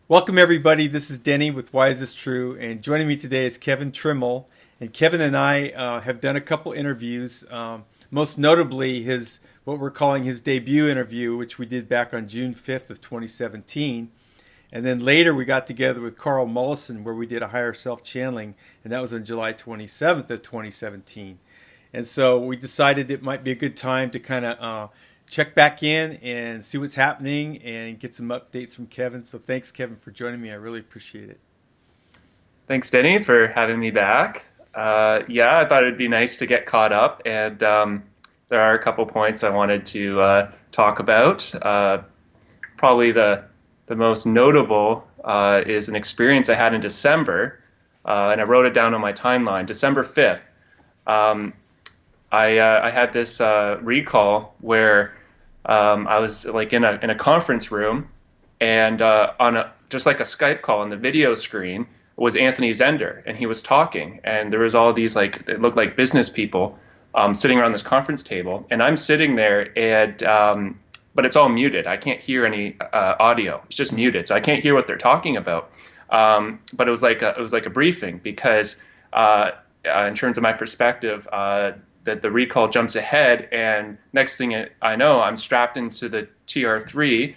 Welcome, everybody. This is Denny with Why Is This True? And joining me today is Kevan Trimmell. And Kevin and I have done a couple interviews, most notably what we're calling his debut interview, which we did back on June 5th of 2017. And then later we got together with Carl Mollison, where we did a higher self-channeling, and that was on July 27th of 2017. And so we decided it might be a good time to kind of check back in and see what's happening and get some updates from Kevin. So thanks, Kevin, for joining me. I really appreciate it. Thanks, Denny, for having me back. I thought it'd be nice to get caught up, and there are a couple points I wanted to talk about. Probably the most notable is an experience I had in December, and I wrote it down on my timeline, December 5th. I had this recall where I was like in a conference room, and on just like a Skype call on the video screen was Anthony Zender, and he was talking, and there was all these it looked like business people sitting around this conference table, and I'm sitting there, and but it's all muted. I can't hear any audio. It's just muted, so I can't hear what they're talking about. But it was like a briefing because in terms of my perspective, that the recall jumps ahead, and next thing I know, I'm strapped into the TR3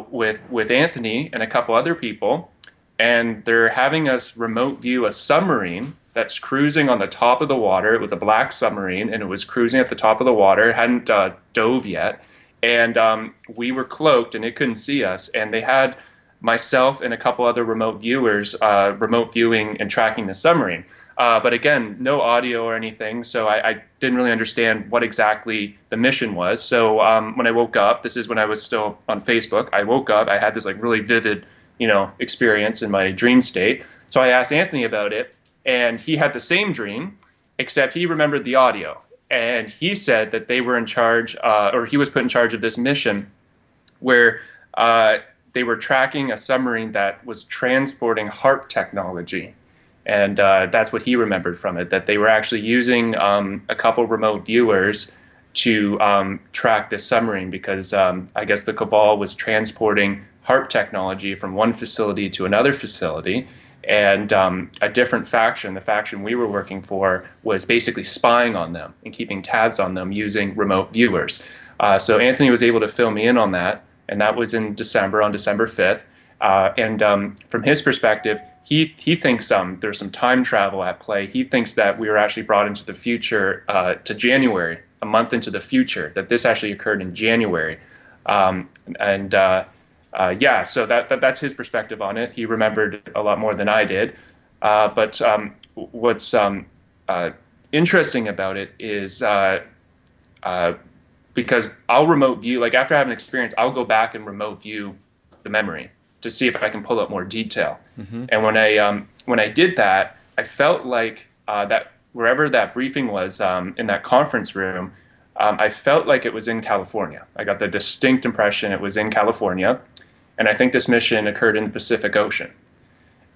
with Anthony and a couple other people, and they're having us remote view a submarine that's cruising on the top of the water. It was a black submarine, and it was cruising at the top of the water. It hadn't dove yet, and we were cloaked, and it couldn't see us, and they had myself and a couple other remote viewers remote viewing and tracking the submarine. But again, no audio or anything, so I didn't really understand what exactly the mission was. So when I woke up, this is when I was still on Facebook, I woke up, I had this really vivid, experience in my dream state. So I asked Anthony about it, and he had the same dream, except he remembered the audio. And he said that they were in charge, or he was put in charge of this mission where they were tracking a submarine that was transporting HARP technology. And that's what he remembered from it, that they were actually using a couple remote viewers to track this submarine because I guess the Cabal was transporting HARP technology from one facility to another facility. And a different faction, the faction we were working for, was basically spying on them and keeping tabs on them using remote viewers. So Anthony was able to fill me in on that, and that was in December, on December 5th. And from his perspective, he thinks there's some time travel at play. He thinks that we were actually brought into the future to January, a month into the future, that this actually occurred in January. So that's his perspective on it. He remembered a lot more than I did. But what's interesting about it is because I'll remote view, after I have an experience, I'll go back and remote view the memory to see if I can pull up more detail. Mm-hmm. And when I did that, I felt like that wherever that briefing was in that conference room, I felt like it was in California. I got the distinct impression it was in California, and I think this mission occurred in the Pacific Ocean.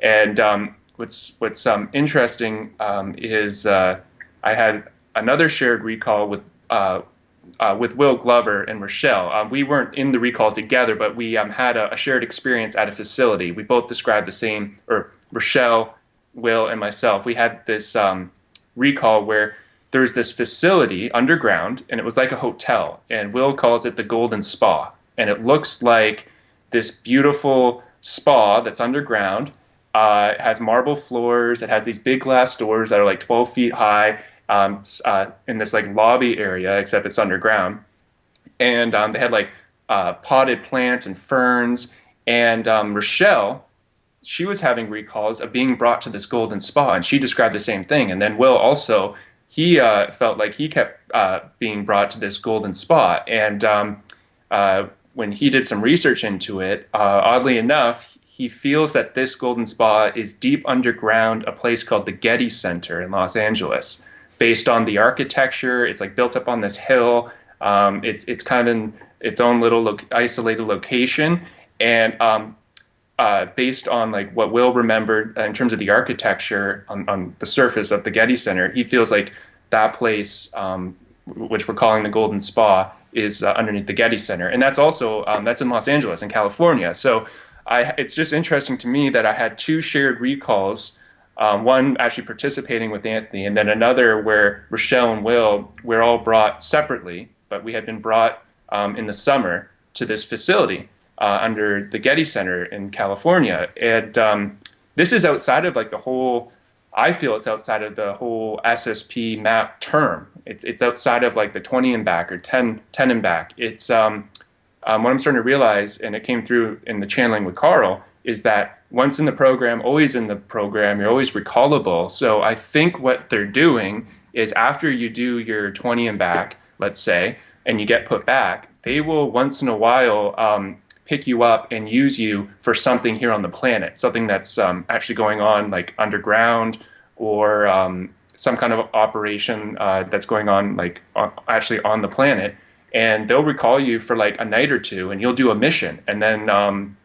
And what's interesting is I had another shared recall with Will Glover and Rochelle. We weren't in the recall together, but we had a shared experience at a facility. We both described the same, or Rochelle, Will, and myself. We had this recall where there's this facility underground, and it was like a hotel, and Will calls it the Golden Spa. And it looks like this beautiful spa that's underground. It has marble floors. It has these big glass doors that are 12 feet high. In this lobby area, except it's underground, and they had potted plants and ferns. And Rochelle, she was having recalls of being brought to this golden spa, and she described the same thing. And then Will also, he felt like he kept being brought to this golden spa. And when he did some research into it, oddly enough, he feels that this golden spa is deep underground, a place called the Getty Center in Los Angeles. Based on the architecture, it's built up on this hill. It's kind of in its own little isolated location, and based on what Will remembered in terms of the architecture on the surface of the Getty Center, he feels like that place, which we're calling the Golden Spa, is underneath the Getty Center, and that's also that's in Los Angeles in California. So it's just interesting to me that I had two shared recalls, one actually participating with Anthony, and then another where Rochelle and Will were all brought separately, but we had been brought in the summer to this facility under the Getty Center in California. And this is outside of like the whole, I feel it's outside of the whole SSP map term. It's outside of like the 20 and back or 10 and back. It's what I'm starting to realize, and it came through in the channeling with Carl, is that once in the program, always in the program, you're always recallable. So I think what they're doing is after you do your 20 and back, let's say, and you get put back, they will once in a while pick you up and use you for something here on the planet, something that's actually going on like underground, or some kind of operation that's going on like actually on the planet. And they'll recall you for like a night or two, and you'll do a mission, and then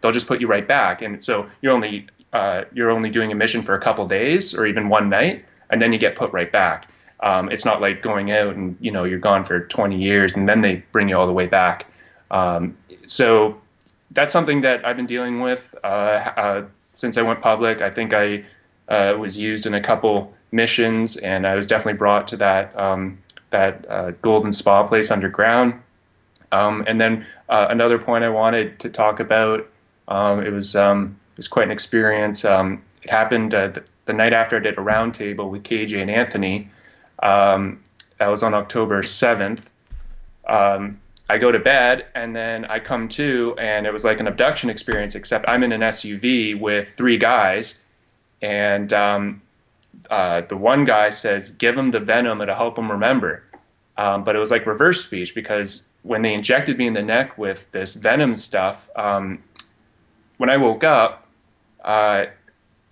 they'll just put you right back. And so you're only doing a mission for a couple days or even one night, and then you get put right back. It's not like going out and you're gone for 20 years and then they bring you all the way back. So that's something that I've been dealing with since I went public. I think I was used in a couple missions, and I was definitely brought to that golden spa place underground. And then another point I wanted to talk about, it was quite an experience. It happened the night after I did a roundtable with KJ and Anthony. That was on October 7th. I go to bed, and then I come to, and it was like an abduction experience, except I'm in an SUV with three guys, and the one guy says, "Give him the venom, it'll help him remember." But it was like reverse speech, because when they injected me in the neck with this venom stuff, when I woke up, I've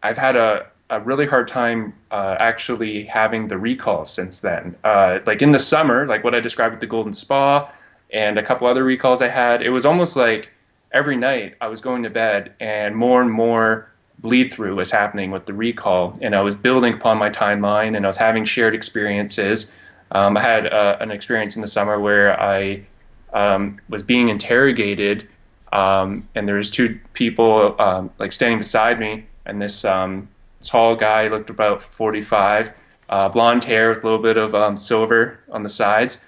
had a really hard time actually having the recalls since then. Like in the summer, like what I described with the Golden Spa and a couple other recalls I had, it was almost like every night I was going to bed and more bleed through was happening with the recall. And I was building upon my timeline, and I was having shared experiences. I had an experience in the summer where I was being interrogated, and there was two people like standing beside me, and this tall guy looked about 45, blonde hair with a little bit of silver on the sides.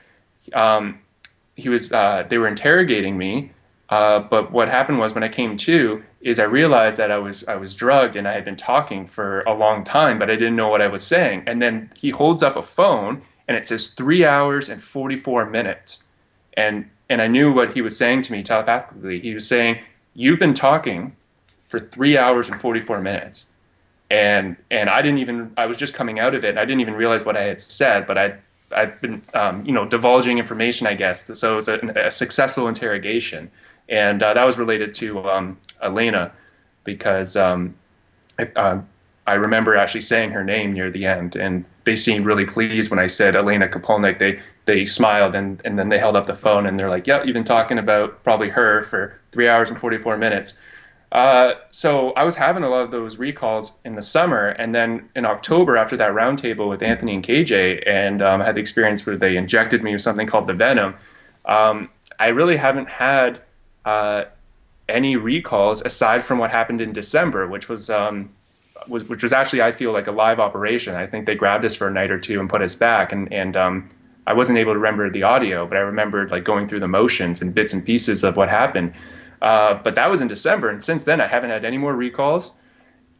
They were interrogating me, but what happened was when I came to is I realized that I was drugged, and I had been talking for a long time, but I didn't know what I was saying. And then he holds up a phone, and it says 3 hours and 44 minutes. And I knew what he was saying to me telepathically. He was saying, "You've been talking for 3 hours and 44 minutes." And I was just coming out of it. I didn't even realize what I had said, but I've been, divulging information, I guess. So it was a successful interrogation. And that was related to Elena, because I remember actually saying her name near the end, and they seemed really pleased when I said Elena Kapolnik. They smiled, and then they held up the phone, and they're like, "Yep, you've been talking about probably her for 3 hours and 44 minutes." So I was having a lot of those recalls in the summer, and then in October, after that roundtable with Anthony and KJ, and had the experience where they injected me with something called the venom, I really haven't had any recalls aside from what happened in December, which was actually, I feel, like a live operation. I think they grabbed us for a night or two and put us back, and I wasn't able to remember the audio, but I remembered like going through the motions and bits and pieces of what happened. But that was in December, and since then I haven't had any more recalls,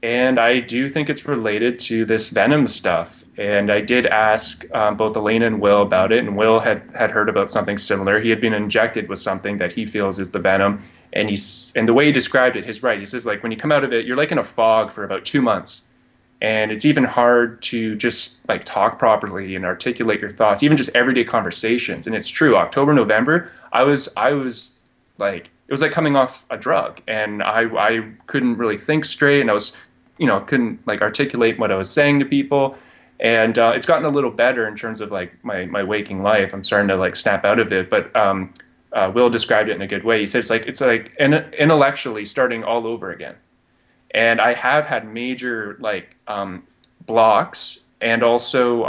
and I do think it's related to this venom stuff. And I did ask both Elena and Will about it, and Will had heard about something similar. He had been injected with something that he feels is the venom, and the way he described it, he's right. He says, like, when you come out of it, you're like in a fog for about 2 months, and it's even hard to just like talk properly and articulate your thoughts, even just everyday conversations. And it's true. October, November, I was like, it was like coming off a drug, and I couldn't really think straight, and I was, couldn't like articulate what I was saying to people. And it's gotten a little better in terms of like my waking life. I'm starting to like snap out of it, but Will described it in a good way. He says it's like intellectually starting all over again. And I have had major like blocks, and also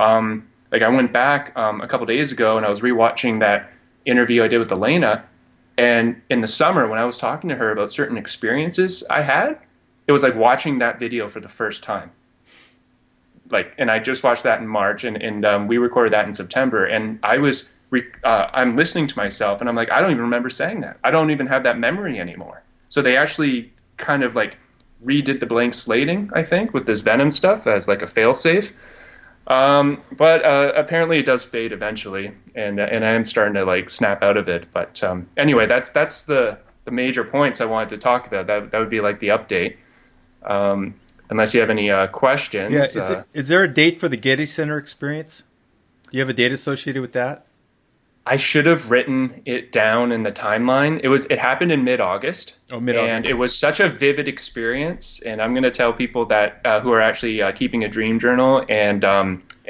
like I went back a couple days ago, and I was rewatching that interview I did with Elena. And in the summer, when I was talking to her about certain experiences I had, it was like watching that video for the first time. Like, and I just watched that in March, and we recorded that in September. And I'm listening to myself, and I'm like, I don't even remember saying that. I don't even have that memory anymore. So they actually kind of like redid the blank slating, I think, with this Venom stuff as like a failsafe. But apparently it does fade eventually, and I am starting to like snap out of it. But anyway, that's the major points I wanted to talk about. That would be like the update. Unless you have any questions. Yeah, is there a date for the Getty Center experience? Do you have a date associated with that? I should have written it down in the timeline. It happened in mid-August. Oh, mid-August. And it was such a vivid experience. And I'm going to tell people that who are actually keeping a dream journal and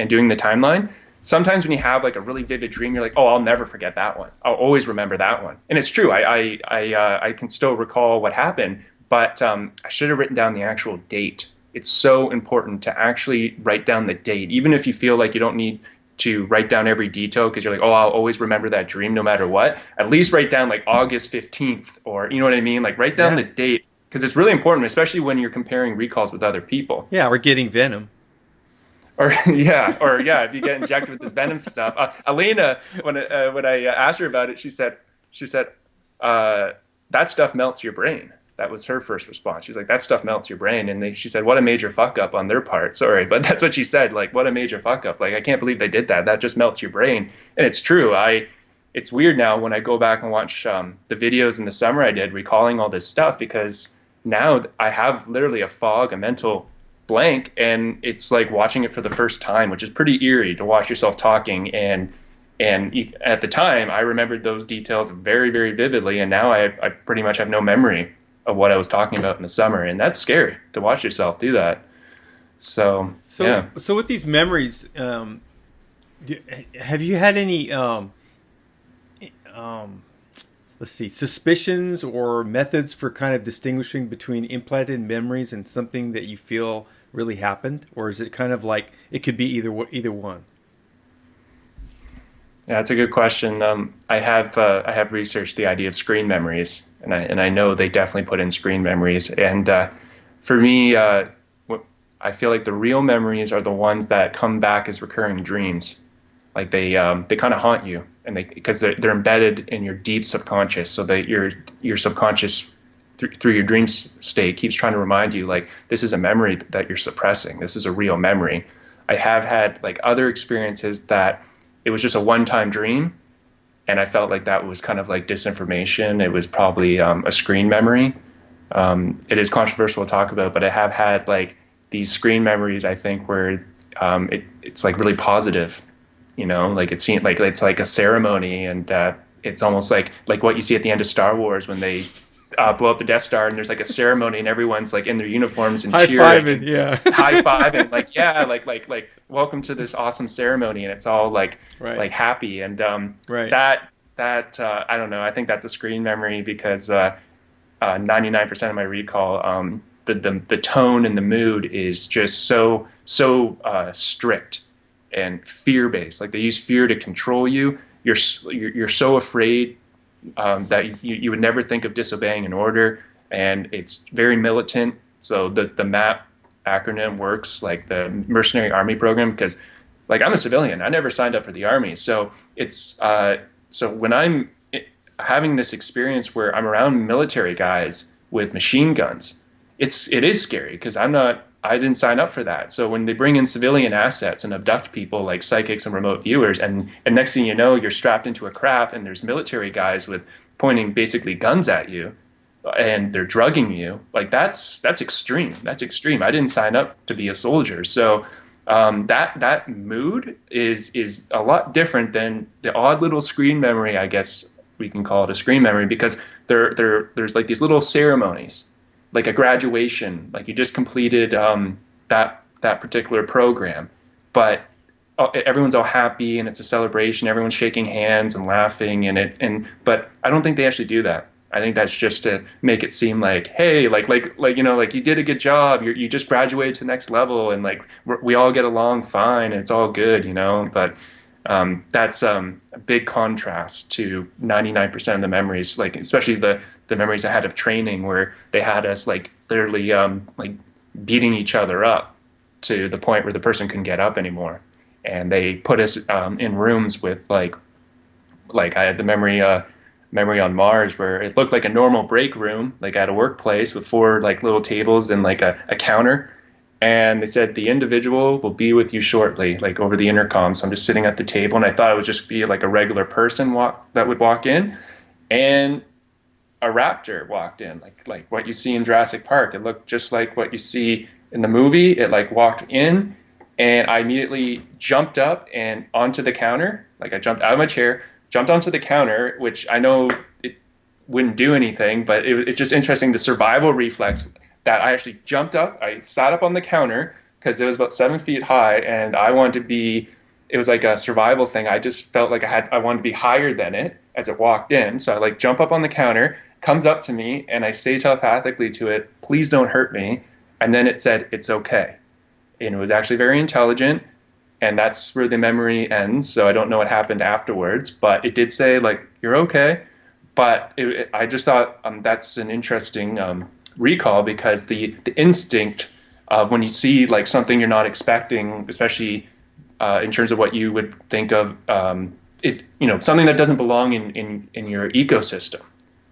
doing the timeline. Sometimes when you have like a really vivid dream, you're like, oh, I'll never forget that one. I'll always remember that one. And it's true. I can still recall what happened, but I should have written down the actual date. It's so important to actually write down the date, even if you feel like you don't need to write down every detail because you're like, oh, I'll always remember that dream no matter what. At least write down like August 15th, or you know what I mean? Like write down the date, because it's really important, especially when you're comparing recalls with other people. Yeah, we're getting Venom. Or if you get injected with this Venom stuff. Elena, when I asked her about it, she said, that stuff melts your brain. That was her first response. She's like, that stuff melts your brain. And she said, what a major fuck up on their part. Sorry, but that's what she said. Like, what a major fuck up. Like, I can't believe they did that. That just melts your brain. And it's true. It's weird now when I go back and watch the videos in the summer I did recalling all this stuff, because now I have literally a fog, a mental blank, and it's like watching it for the first time, which is pretty eerie to watch yourself talking. And at the time, I remembered those details very, very vividly. And now I pretty much have no memory of what I was talking about in the summer, and that's scary to watch yourself do that. So with these memories, have you had any suspicions or methods for kind of distinguishing between implanted memories and something that you feel really happened, or is it kind of like it could be either one? Yeah, that's a good question. I have researched the idea of screen memories, and I know they definitely put in screen memories. And for me, I feel like the real memories are the ones that come back as recurring dreams. Like they kind of haunt you, and because they're embedded in your deep subconscious, so that your subconscious through your dream state keeps trying to remind you, like, this is a memory that you're suppressing. This is a real memory. I have had like other experiences that it was just a one-time dream, and I felt like that was kind of like disinformation. It was probably a screen memory. It is controversial to talk about, but I have had like these screen memories, I think, where it's like really positive, you know, like it seemed like it's like a ceremony, and it's almost like what you see at the end of Star Wars when they blow up the Death Star, and there's like a ceremony, and everyone's like in their uniforms and cheering, high-fiving, like welcome to this awesome ceremony, and it's all like happy, and that I don't know, I think that's a screen memory, because 99% of my recall, the tone and the mood is just so strict and fear-based. Like they use fear to control you. You're so afraid that you would never think of disobeying an order, and it's very militant. So the MAP acronym works, like the Mercenary Army program, because like I'm a civilian, I never signed up for the Army. So it's so when I'm having this experience where I'm around military guys with machine guns, it is scary, because I didn't sign up for that. So when they bring in civilian assets and abduct people like psychics and remote viewers, and next thing you know, you're strapped into a craft and there's military guys with pointing basically guns at you, and they're drugging you, like that's extreme. That's extreme. I didn't sign up to be a soldier. So that mood is a lot different than the odd little screen memory. I guess we can call it a screen memory, because there's like these little ceremonies, like a graduation, like you just completed that particular program, but everyone's all happy and it's a celebration. Everyone's shaking hands and laughing, but I don't think they actually do that. I think that's just to make it seem like, hey, like you know, like you did a good job. You just graduated to the next level, and like we all get along fine, and it's all good, you know. But That's a big contrast to 99% of the memories, like especially the memories I had of training, where they had us like literally like beating each other up to the point where the person couldn't get up anymore, and they put us in rooms with like I had the memory on Mars where it looked like a normal break room, like at a workplace with 4 like little tables and like a counter. And they said the individual will be with you shortly, like over the intercom. So I'm just sitting at the table, and I thought it would just be like a regular person that would walk in, and a raptor walked in, like what you see in Jurassic Park. It looked just like what you see in the movie. It like walked in, and I immediately jumped up and onto the counter. Like I jumped out of my chair, jumped onto the counter, which I know it wouldn't do anything, but it's just interesting, the survival reflex that I actually jumped up. I sat up on the counter because it was about 7 feet high, and I wanted to be, it was like a survival thing. I just felt like I wanted to be higher than it as it walked in. So I like jump up on the counter, comes up to me, and I say telepathically to it, please don't hurt me. And then it said, it's okay. And it was actually very intelligent. And that's where the memory ends. So I don't know what happened afterwards, but it did say like, you're okay. But I just thought that's an interesting recall, because the instinct of when you see like something you're not expecting, especially in terms of what you would think of something that doesn't belong in your ecosystem.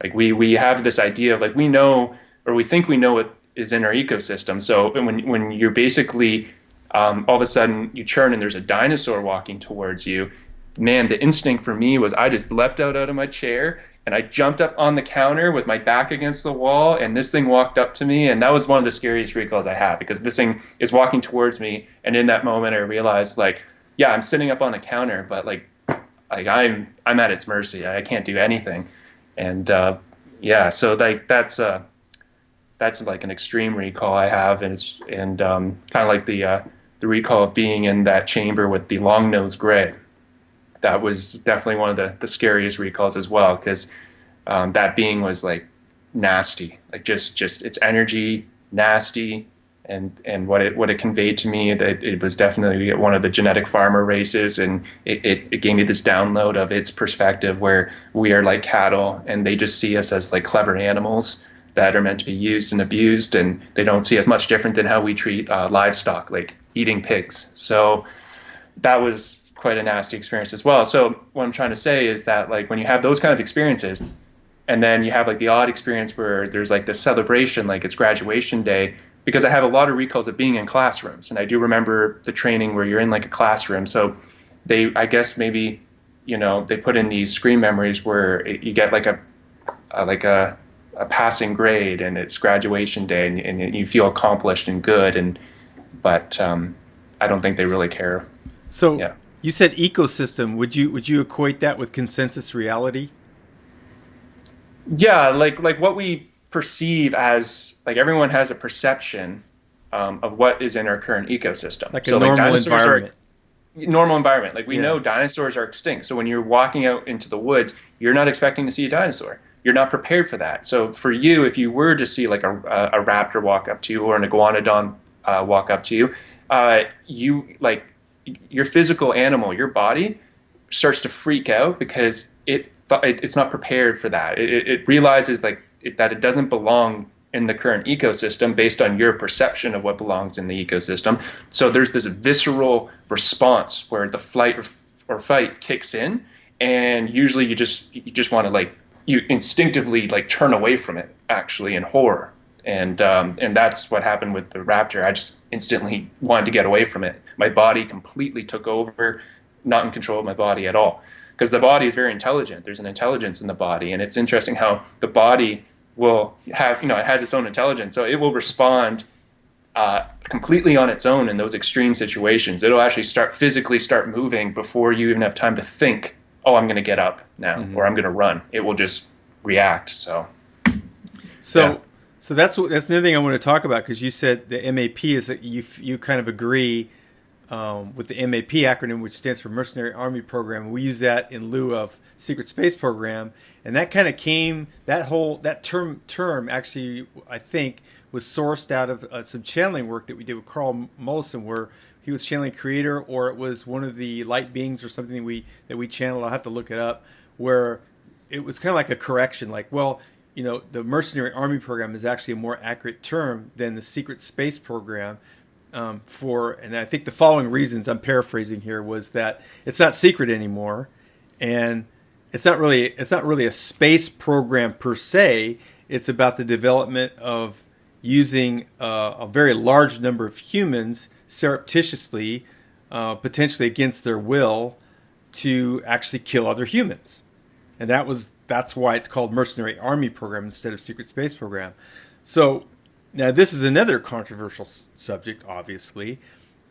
Like we have this idea of like we know, or we think we know what is in our ecosystem. So when you're basically all of a sudden you turn and there's a dinosaur walking towards you, man, the instinct for me was I just leapt out of my chair and I jumped up on the counter with my back against the wall, and this thing walked up to me. And that was one of the scariest recalls I have, because this thing is walking towards me. And in that moment, I realized like, yeah, I'm sitting up on the counter, but like I'm at its mercy. I can't do anything. And so like that's like an extreme recall I have. And it's kind of like the recall of being in that chamber with the long-nosed gray. That was definitely one of the scariest recalls as well, because that being was like nasty, like just its energy, nasty, and what it conveyed to me, that it was definitely one of the genetic farmer races, and it gave me this download of its perspective, where we are like cattle, and they just see us as like clever animals that are meant to be used and abused, and they don't see us much different than how we treat livestock, like eating pigs. So that was quite a nasty experience as well. So what I'm trying to say is that like when you have those kind of experiences, and then you have like the odd experience where there's like this celebration, like it's graduation day, because I have a lot of recalls of being in classrooms, and I do remember the training where you're in like a classroom. So I guess maybe, they put in these screen memories where you get like a passing grade, and it's graduation day, and you feel accomplished and good, but I don't think they really care. So yeah. You said ecosystem. Would you equate that with consensus reality? Yeah, like what we perceive as, like everyone has a perception of what is in our current ecosystem. Like a normal environment. Normal environment. Like we know dinosaurs are extinct. So when you're walking out into the woods, you're not expecting to see a dinosaur. You're not prepared for that. So for you, if you were to see like a raptor walk up to you, or an iguanodon walk up to you, your physical animal, your body starts to freak out, because it's not prepared for that. It realizes that it doesn't belong in the current ecosystem based on your perception of what belongs in the ecosystem. So there's this visceral response where the flight or fight kicks in, and usually you just want to you instinctively turn away from it, actually, in horror. And that's what happened with the raptor. I just instantly wanted to get away from it. My body completely took over, not in control of my body at all. Because the body is very intelligent. There's an intelligence in the body. And it's interesting how the body will have, it has its own intelligence. So it will respond completely on its own in those extreme situations. It'll actually physically start moving before you even have time to think, oh, I'm going to get up now, or I'm going to run. It will just react. So yeah. So that's another thing I want to talk about, because you said the MAP is that you kind of agree with the MAP acronym, which stands for Mercenary Army Program. We use that in lieu of Secret Space Program, and that kind of came, that term actually, I think, was sourced out of some channeling work that we did with Carl Mollison, where he was channeling Creator, or it was one of the light beings or something that we channeled. I'll have to look it up. Where it was kind of like a correction, like, well, the Mercenary Army program is actually a more accurate term than the secret space program. And I think the following reasons, I'm paraphrasing here, was that it's not secret anymore, and it's not really a space program per se. It's about the development of using a very large number of humans surreptitiously, potentially against their will, to actually kill other humans, and that's why it's called Mercenary Army program instead of secret space program. So now this is another controversial subject, obviously,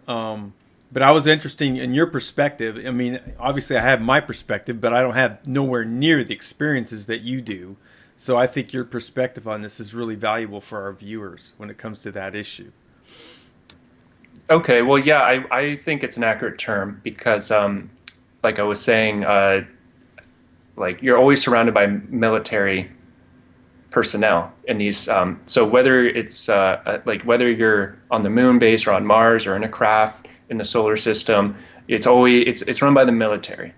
but I was interested in your perspective. I mean, obviously I have my perspective, but I don't have nowhere near the experiences that you do. So I think your perspective on this is really valuable for our viewers when it comes to that issue. Okay, well, yeah, I think it's an accurate term because, like I was saying, like you're always surrounded by military personnel in these. So whether it's like whether you're on the moon base or on Mars or in a craft in the solar system, it's run by the military.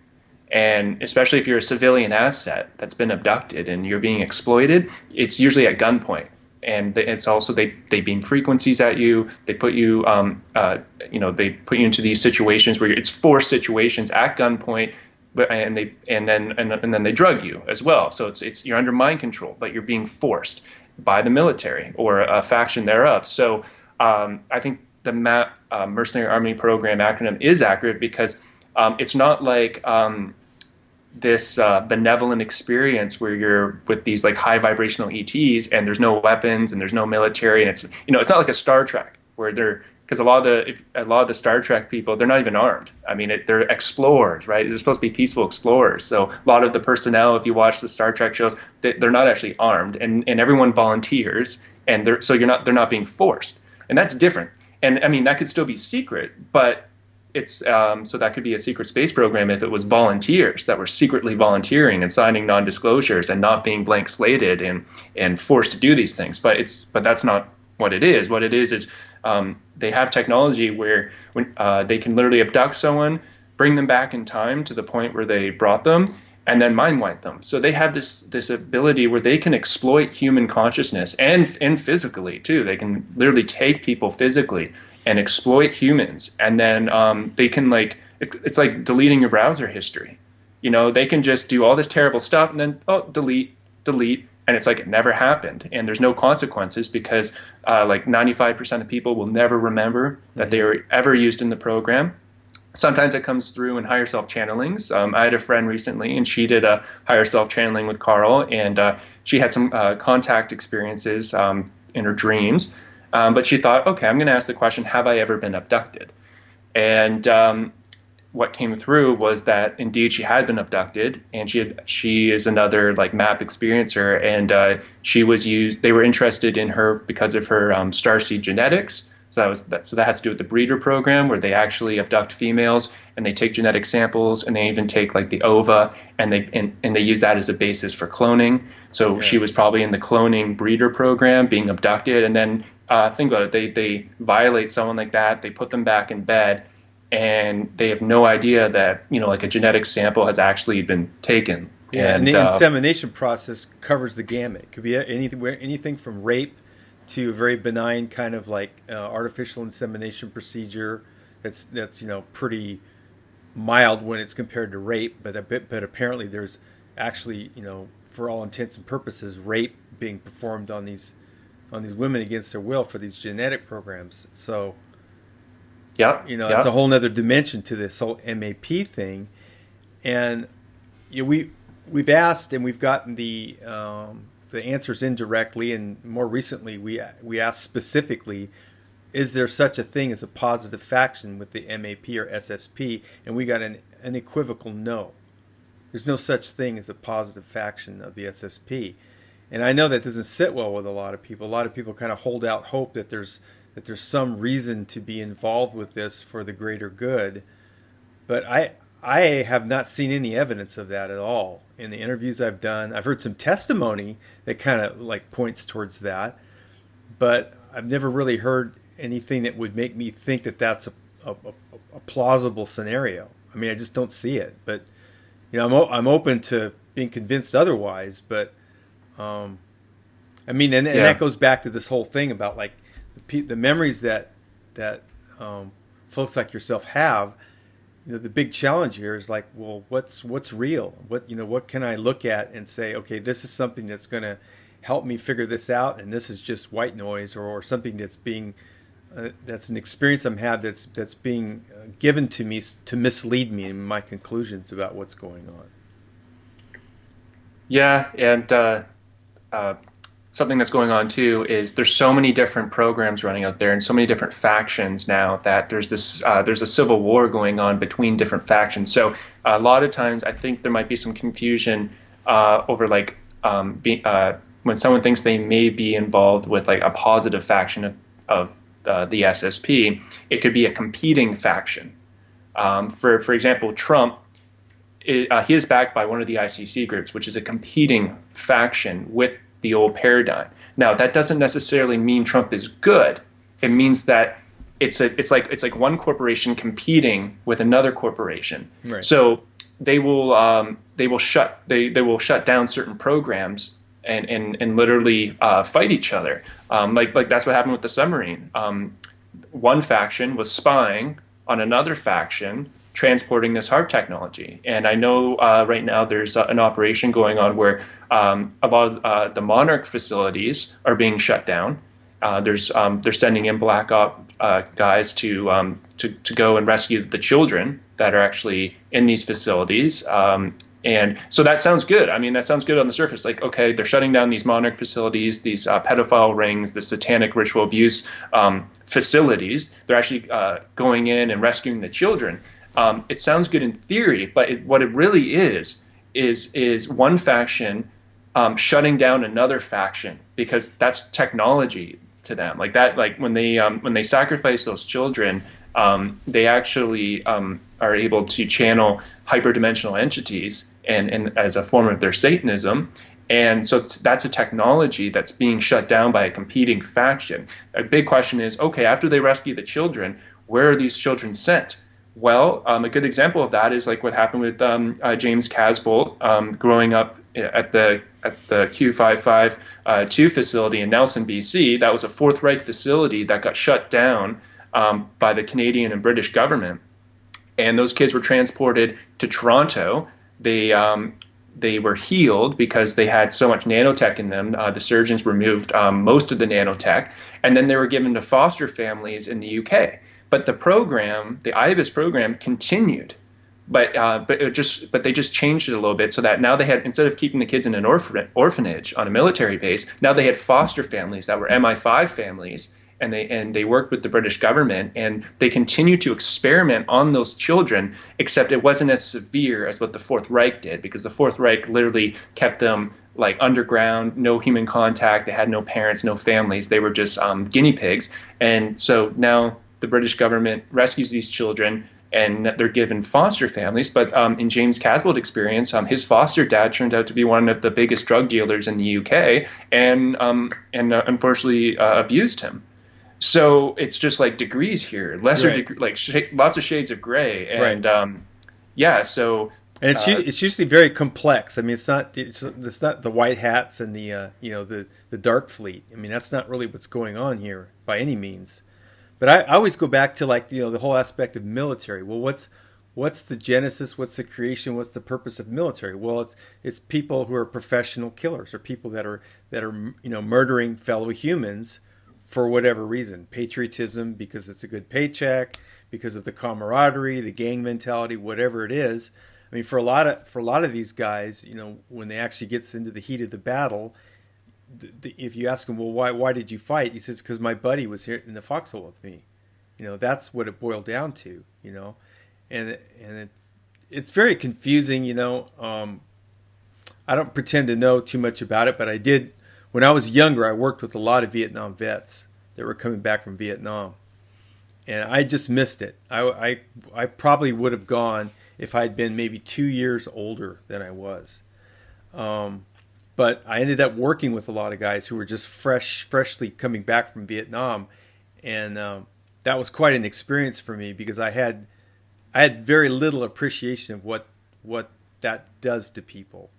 And especially if you're a civilian asset that's been abducted and you're being exploited, it's usually at gunpoint. And it's also they beam frequencies at you. They put you they put you into these situations where it's forced situations at gunpoint, and then they drug you as well. So it's you're under mind control, but you're being forced by the military or a faction thereof. So I think the Mercenary Army program acronym is accurate because it's not like this benevolent experience where you're with these like high vibrational ETs and there's no weapons and there's no military, and it's not like a Star Trek where because a lot of the Star Trek people, they're not even armed. I mean, they're explorers, right? They're supposed to be peaceful explorers. So a lot of the personnel, if you watch the Star Trek shows, they're not actually armed, and everyone volunteers, and they're not being forced, and that's different. And I mean, that could still be secret, but it's so that could be a secret space program if it was volunteers that were secretly volunteering and signing non-disclosures and not being blank slated and forced to do these things. But that's not what it is. What it is they have technology where when they can literally abduct someone, bring them back in time to the point where they brought them, and then mind wipe them. So they have this ability where they can exploit human consciousness and physically too. They can literally take people physically and exploit humans, and then they can it's like deleting your browser history. They can just do all this terrible stuff and then delete, and it's like it never happened, and there's no consequences because like 95% of people will never remember that they were ever used in the program. Sometimes it comes through in higher self channelings. I had a friend recently, and she did a higher self channeling with Carl, and she had some contact experiences in her dreams. But she thought, okay, I'm going to ask the question, have I ever been abducted? And what came through was that indeed she had been abducted, and she is another like map experiencer, and they were interested in her because of her starseed genetics. So that has to do with the breeder program, where they actually abduct females and they take genetic samples, and they even take like the ova, and they use that as a basis for cloning. So yeah. She was probably in the cloning breeder program, being abducted, and then think about it, they violate someone like that, they put them back in bed, and they have no idea that like a genetic sample has actually been taken. Yeah, and the insemination process covers the gamut. It could be anything from rape to a very benign kind of like artificial insemination procedure that's pretty mild when it's compared to rape, but apparently there's actually for all intents and purposes rape being performed on these women against their will for these genetic programs. So it's a whole nother dimension to this whole MAP thing, and we've asked and we've gotten the answers indirectly, and more recently we asked specifically, is there such a thing as a positive faction with the MAP or SSP? And we got an unequivocal no. There's no such thing as a positive faction of the SSP. And I know that doesn't sit well with a lot of people. A lot of people kind of hold out hope that there's some reason to be involved with this for the greater good. But I have not seen any evidence of that at all in the interviews I've done. I've heard some testimony that kind of like points towards that, but I've never really heard anything that would make me think that that's a plausible scenario. I mean, I just don't see it. But I'm open to being convinced otherwise. But I mean, and that goes back to this whole thing about like the memories that folks like yourself have. The big challenge here is like, well, what's real? What can I look at and say, okay, this is something that's going to help me figure this out, and this is just white noise, or something that's being that's an experience I'm had that's being given to me to mislead me in my conclusions about what's going on. Yeah, and something that's going on too is there's so many different programs running out there and so many different factions now that there's a civil war going on between different factions. So a lot of times I think there might be some confusion over like when someone thinks they may be involved with like a positive faction of the SSP, it could be a competing faction. For example, Trump. He is backed by one of the ICC groups, which is a competing faction with the old paradigm. Now, that doesn't necessarily mean Trump is good. It means that it's like one corporation competing with another corporation. Right. So they will shut down certain programs and literally fight each other. Like that's what happened with the submarine. One faction was spying on another faction transporting this HARP technology. And I know right now there's an operation going on where a lot of the Monarch facilities are being shut down. They're sending in black op guys to go and rescue the children that are actually in these facilities. And so that sounds good. I mean, that sounds good on the surface. Like, okay, they're shutting down these Monarch facilities, these pedophile rings, the satanic ritual abuse facilities. They're actually going in and rescuing the children. It sounds good in theory, but what it really is one faction shutting down another faction, because that's technology to them. Like that, like when they sacrifice those children, they actually are able to channel hyperdimensional entities and as a form of their Satanism. And so that's a technology that's being shut down by a competing faction. A big question is, okay, after they rescue the children, where are these children sent? Well, a good example of that is like what happened with James Casbolt growing up at the Q552 facility in Nelson, BC. That was a Fourth Reich facility that got shut down by the Canadian and British government. And those kids were transported to Toronto. They were healed because they had so much nanotech in them. The surgeons removed most of the nanotech, and then they were given to foster families in the UK. But the program, the IBIS program, continued, but they just changed it a little bit so that now they had, instead of keeping the kids in an orphanage on a military base, now they had foster families that were MI5 families, and they worked with the British government, and they continued to experiment on those children, except it wasn't as severe as what the Fourth Reich did, because the Fourth Reich literally kept them like underground, no human contact. They had no parents, no families. They were just guinea pigs. And so now the British government rescues these children and they're given foster families. But in James Casbolt experience, his foster dad turned out to be one of the biggest drug dealers in the UK and unfortunately abused him. So it's just like degrees here, lesser right. Lots of shades of gray. And right. So. And it's usually very complex. I mean, it's not the white hats and the the dark fleet. I mean, that's not really what's going on here by any means. But I always go back to like the whole aspect of military. Well, what's the genesis? What's the creation? What's the purpose of military? Well, it's people who are professional killers, or people that are murdering fellow humans for whatever reason. Patriotism, because it's a good paycheck, because of the camaraderie, the gang mentality, whatever it is. I mean, for a lot of these guys, when they actually gets into the heat of the battle, if you ask him, well, why did you fight? He says, because my buddy was here in the foxhole with me. That's what it boiled down to. And it's very confusing. I don't pretend to know too much about it, but I did when I was younger. I worked with a lot of Vietnam vets that were coming back from Vietnam, and I just missed it. I probably would have gone if I'd been maybe 2 years older than I was. But I ended up working with a lot of guys who were just freshly coming back from Vietnam. And that was quite an experience for me because I had very little appreciation of what that does to people,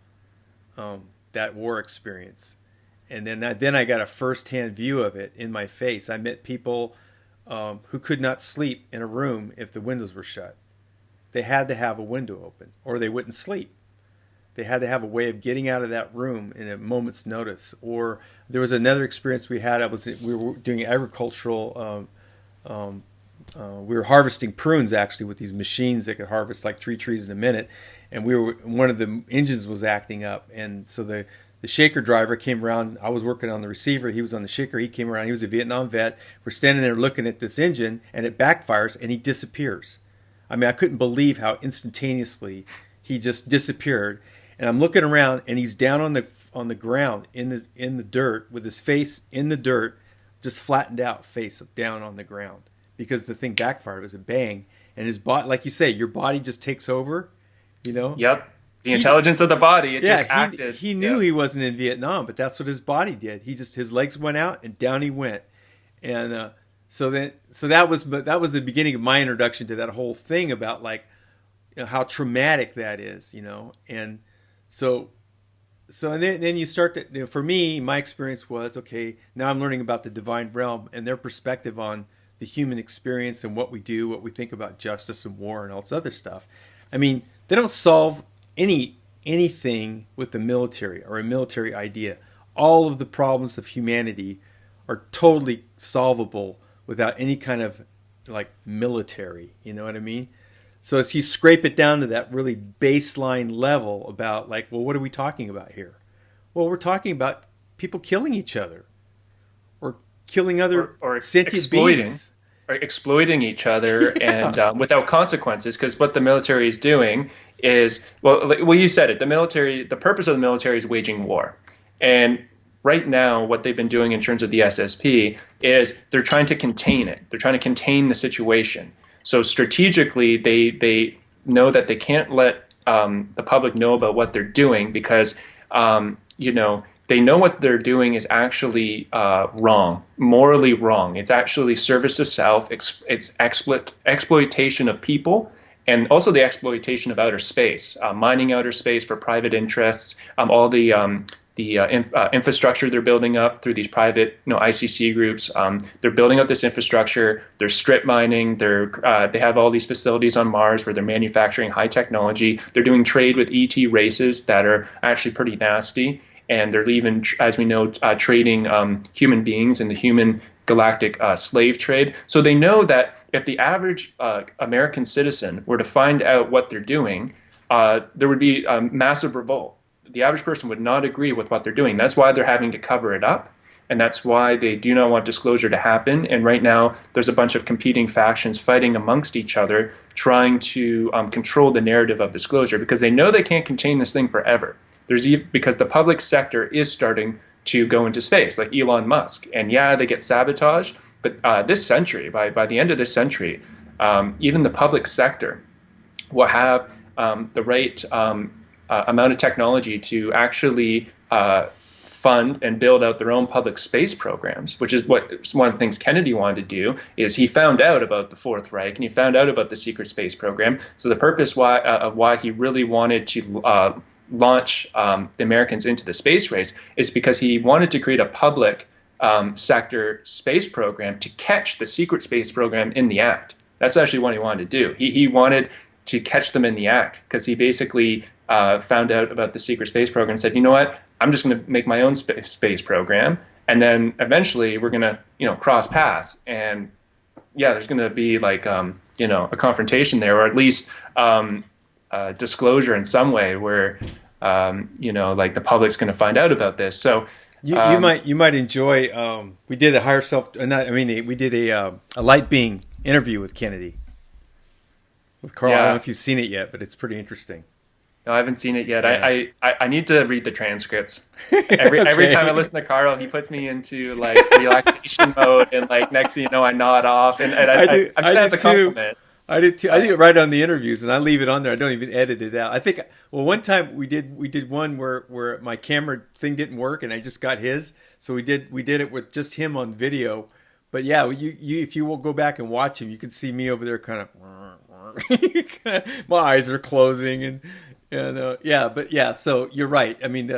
that war experience. And then I got a firsthand view of it in my face. I met people who could not sleep in a room if the windows were shut. They had to have a window open or they wouldn't sleep. They had to have a way of getting out of that room in a moment's notice. Or there was another experience we had. We were doing agricultural. We were harvesting prunes actually with these machines that could harvest like 3 trees in a minute, and one of the engines was acting up, and so the shaker driver came around. I was working on the receiver. He was on the shaker. He came around. He was a Vietnam vet. We're standing there looking at this engine, and it backfires, and he disappears. I mean, I couldn't believe how instantaneously he just disappeared. And I'm looking around, and he's down on the ground in the dirt with his face in the dirt, just flattened out, face down on the ground because the thing backfired. It was a bang, and his body, like you say, your body just takes over. You know. Yep. The intelligence of the body. It just acted. He knew he wasn't in Vietnam, but that's what his body did. His legs went out and down he went, and so that was the beginning of my introduction to that whole thing about like, you know, how traumatic that is, you know, and so and then you start to, you know, for me, my experience was, okay, now I'm learning about the divine realm and their perspective on the human experience and what we do, what we think about justice and war and all this other stuff. I mean, they don't solve anything with the military or a military idea. All of the problems of humanity are totally solvable without any kind of like military, you know what I mean? So as you scrape it down to that really baseline level about like, well, what are we talking about here? Well, we're talking about people killing each other or killing other or sentient beings. Or exploiting each other and without consequences, because what the military is doing is, well, you said it, the purpose of the military is waging war. And right now, what they've been doing in terms of the SSP is they're trying to contain it. They're trying to contain the situation. So strategically, they know that they can't let the public know about what they're doing because, they know what they're doing is actually wrong, morally wrong. It's actually service to self. It's exploitation of people, and also the exploitation of outer space, mining outer space for private interests. All the infrastructure they're building up through these private, ICC groups. They're building up this infrastructure. They're strip mining. They have all these facilities on Mars where they're manufacturing high technology. They're doing trade with ET races that are actually pretty nasty. And they're even, as we know, trading human beings in the human galactic slave trade. So they know that if the average American citizen were to find out what they're doing, there would be a massive revolt. The average person would not agree with what they're doing. That's why they're having to cover it up. And that's why they do not want disclosure to happen. And right now, there's a bunch of competing factions fighting amongst each other, trying to control the narrative of disclosure because they know they can't contain this thing forever. Because the public sector is starting to go into space, like Elon Musk. And yeah, they get sabotaged. But this century, by the end of this century, even the public sector will have the right amount of technology to actually fund and build out their own public space programs, which is one of the things Kennedy wanted to do. Is he found out about the Fourth Reich and he found out about the secret space program. So the purpose of why he really wanted to launch the Americans into the space race is because he wanted to create a public sector space program to catch the secret space program in the act. That's actually what he wanted to do. He wanted to catch them in the act because he basically found out about the secret space program and said, you know what, I'm just going to make my own space program. And then eventually we're going to, cross paths. And yeah, there's going to be like, a confrontation there, or at least disclosure in some way where, like the public's going to find out about this. So you might enjoy. We did a higher self. We did a light being interview with Kennedy, with Carl. Yeah. I don't know if you've seen it yet, but it's pretty interesting. No, I haven't seen it yet. Yeah. I need to read the transcripts. Every time I listen to Carl, he puts me into like relaxation mode, and like next thing you know, I nod off, and I think that's a compliment. I did too. I do it right on the interviews, and I leave it on there. I don't even edit it out. I think, one time we did one where my camera thing didn't work, and I just got his. So we did it with just him on video, but yeah, you if you will go back and watch him, you can see me over there kind of my eyes are closing and yeah, but yeah, so you're right. I mean,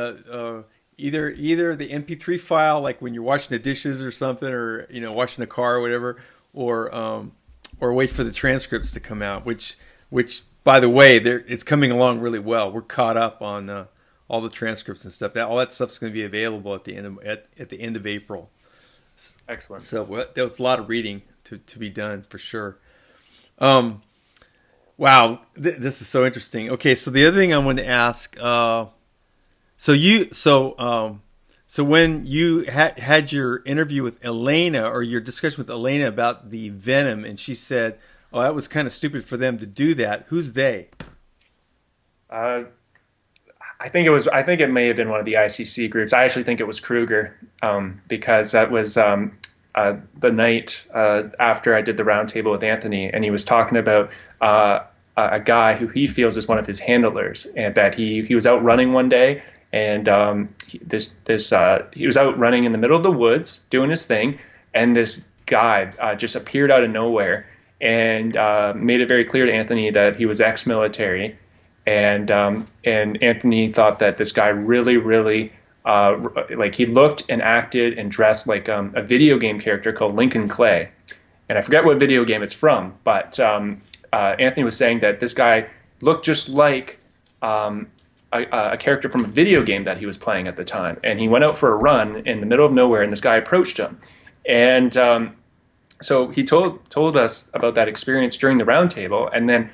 either the MP3 file, like when you're washing the dishes or something, or washing the car or whatever, or wait for the transcripts to come out, which by the way, it's coming along really well. We're caught up on all the transcripts and stuff. All that stuff's going to be available at the end of April. Excellent. So there was a lot of reading to be done for sure. Wow, this is so interesting. Okay, so the other thing I want to ask, so when you had your interview with Elena, or your discussion with Elena about the venom, and she said, "Oh, that was kind of stupid for them to do that." Who's they? I think it may have been one of the ICC groups. I actually think it was Kruger, because that was the night after I did the roundtable with Anthony, and he was talking about a guy who he feels is one of his handlers, and that he was out running one day, and he was out running in the middle of the woods doing his thing, and this guy just appeared out of nowhere and made it very clear to Anthony that he was ex-military, and Anthony thought that this guy really like he looked and acted and dressed like a video game character called Lincoln Clay, and I forget what video game it's from, but Anthony was saying that this guy looked just like a character from a video game that he was playing at the time, and he went out for a run in the middle of nowhere, and this guy approached him, and so he told us about that experience during the roundtable, and then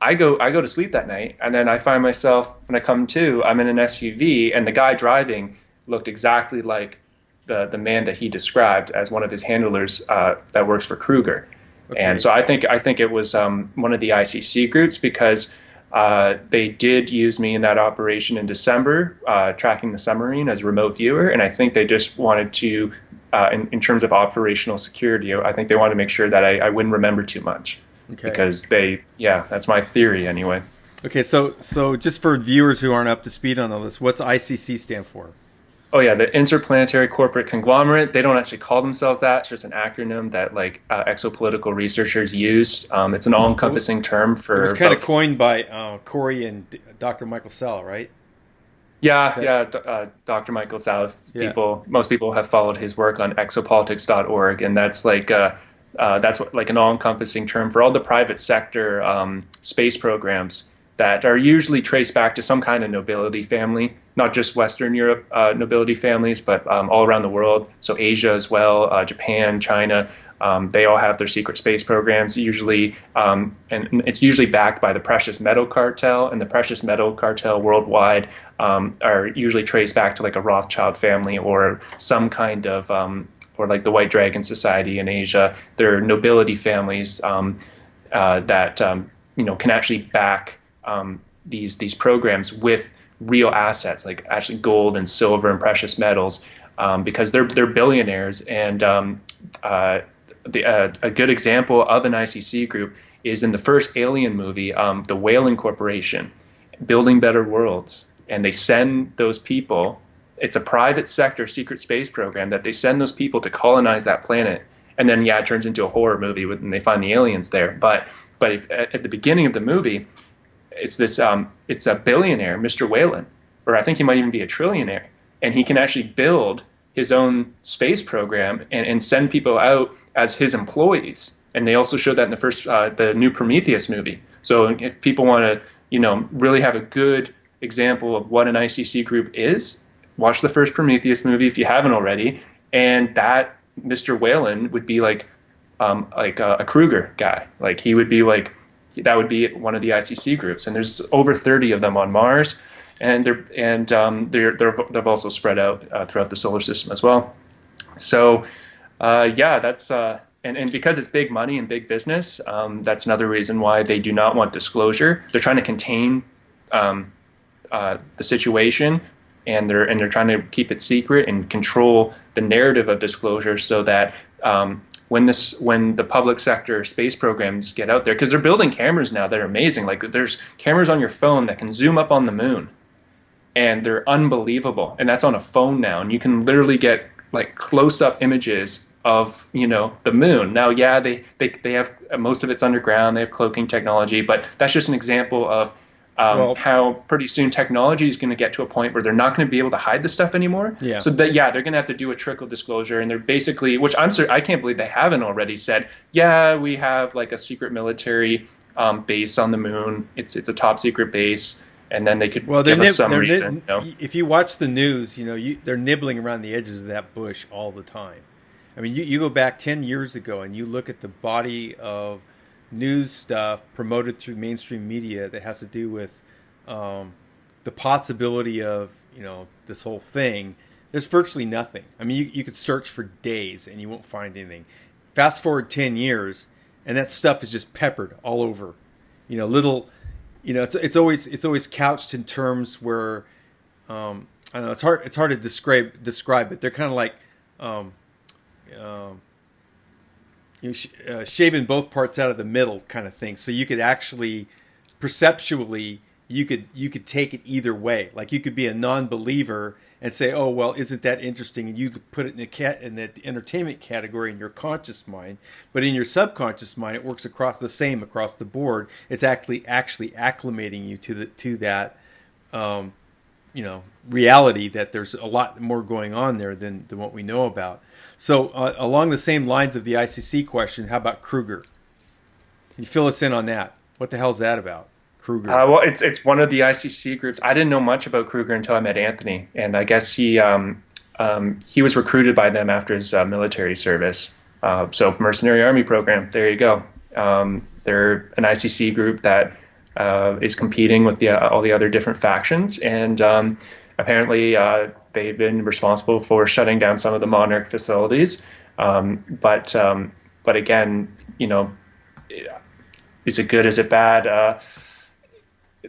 I go to sleep that night, and then I find myself, when I come to, I'm in an SUV, and the guy driving looked exactly like the man that he described as one of his handlers that works for Kruger. Okay. And so I think it was one of the ICC groups, because they did use me in that operation in December, tracking the submarine as a remote viewer, and I think they just wanted to, in terms of operational security, I think they wanted to make sure that I wouldn't remember too much. Okay. Because that's my theory anyway. Okay, so just for viewers who aren't up to speed on all this, what's ICC stand for? Oh yeah, the Interplanetary Corporate Conglomerate. They don't actually call themselves that. It's just an acronym that exopolitical researchers use. It's an all-encompassing term for. It was kind of coined by Corey and Dr. Michael Salla, right? Dr. Michael Salla. Most people have followed his work on exopolitics.org, and that's an all-encompassing term for all the private sector space programs that are usually traced back to some kind of nobility family, not just Western Europe nobility families, but all around the world. So Asia as well, Japan, China, they all have their secret space programs, usually, and it's usually backed by the precious metal cartel, and the precious metal cartel worldwide are usually traced back to like a Rothschild family or some kind of, or like the White Dragon Society in Asia. They're nobility families that can actually back these programs with real assets, like actually gold and silver and precious metals, because they're billionaires. And a good example of an ICC group is in the first Alien movie, the Whaling Corporation, Building Better Worlds, and they send those people. It's a private sector secret space program that they send those people to colonize that planet, and then it turns into a horror movie when they find the aliens there. But at the beginning of the movie, it's a billionaire, Mr. Whalen, or I think he might even be a trillionaire, and he can actually build his own space program and send people out as his employees. And they also showed that in the first the new Prometheus movie. So if people want to really have a good example of what an ICC group is, watch the first Prometheus movie if you haven't already, and that Mr. Whalen would be like a Kruger guy. Like he would be like. That would be one of the ICC groups, and there's over 30 of them on Mars, and they've also spread out throughout the solar system as well. So, that's and because it's big money and big business, that's another reason why they do not want disclosure. They're trying to contain the situation, and they're trying to keep it secret and control the narrative of disclosure, so that when the public sector space programs get out there, because they're building cameras now that are amazing. Like there's cameras on your phone that can zoom up on the moon, and they're unbelievable. And that's on a phone now, and you can literally get like close-up images of, the moon. Now, yeah, they have most of it's underground. They have cloaking technology, but that's just an example of how pretty soon technology is going to get to a point where they're not going to be able to hide this stuff anymore. Yeah. So they're going to have to do a trickle disclosure, and they're basically, which I can't believe they haven't already said, yeah, we have like a secret military base on the moon. It's a top secret base, and then they could give us some reason. If you watch the news, they're nibbling around the edges of that bush all the time. I mean, you go back 10 years ago and you look at the body of news stuff promoted through mainstream media that has to do with the possibility of, this whole thing. There's virtually nothing. I mean, you could search for days and you won't find anything. Fast forward 10 years and that stuff is just peppered all over. It's always couched in terms where I don't know, it's hard to describe it. They're kind of like shaving both parts out of the middle kind of thing. So you could actually perceptually you could take it either way. Like you could be a non-believer and say, oh well, isn't that interesting? And you put it in the entertainment category in your conscious mind, but in your subconscious mind, it works across the board. It's actually acclimating you to that reality that there's a lot more going on there than what we know about. So along the same lines of the ICC question, how about Kruger? Can you fill us in on that? What the hell's that about? Kruger. Well, it's one of the ICC groups. I didn't know much about Kruger until I met Anthony, and I guess he was recruited by them after his military service. So Mercenary Army program. There you go. They're an ICC group that is competing with all the other different factions, and apparently they've been responsible for shutting down some of the Monarch facilities. But again, is it good? Is it bad?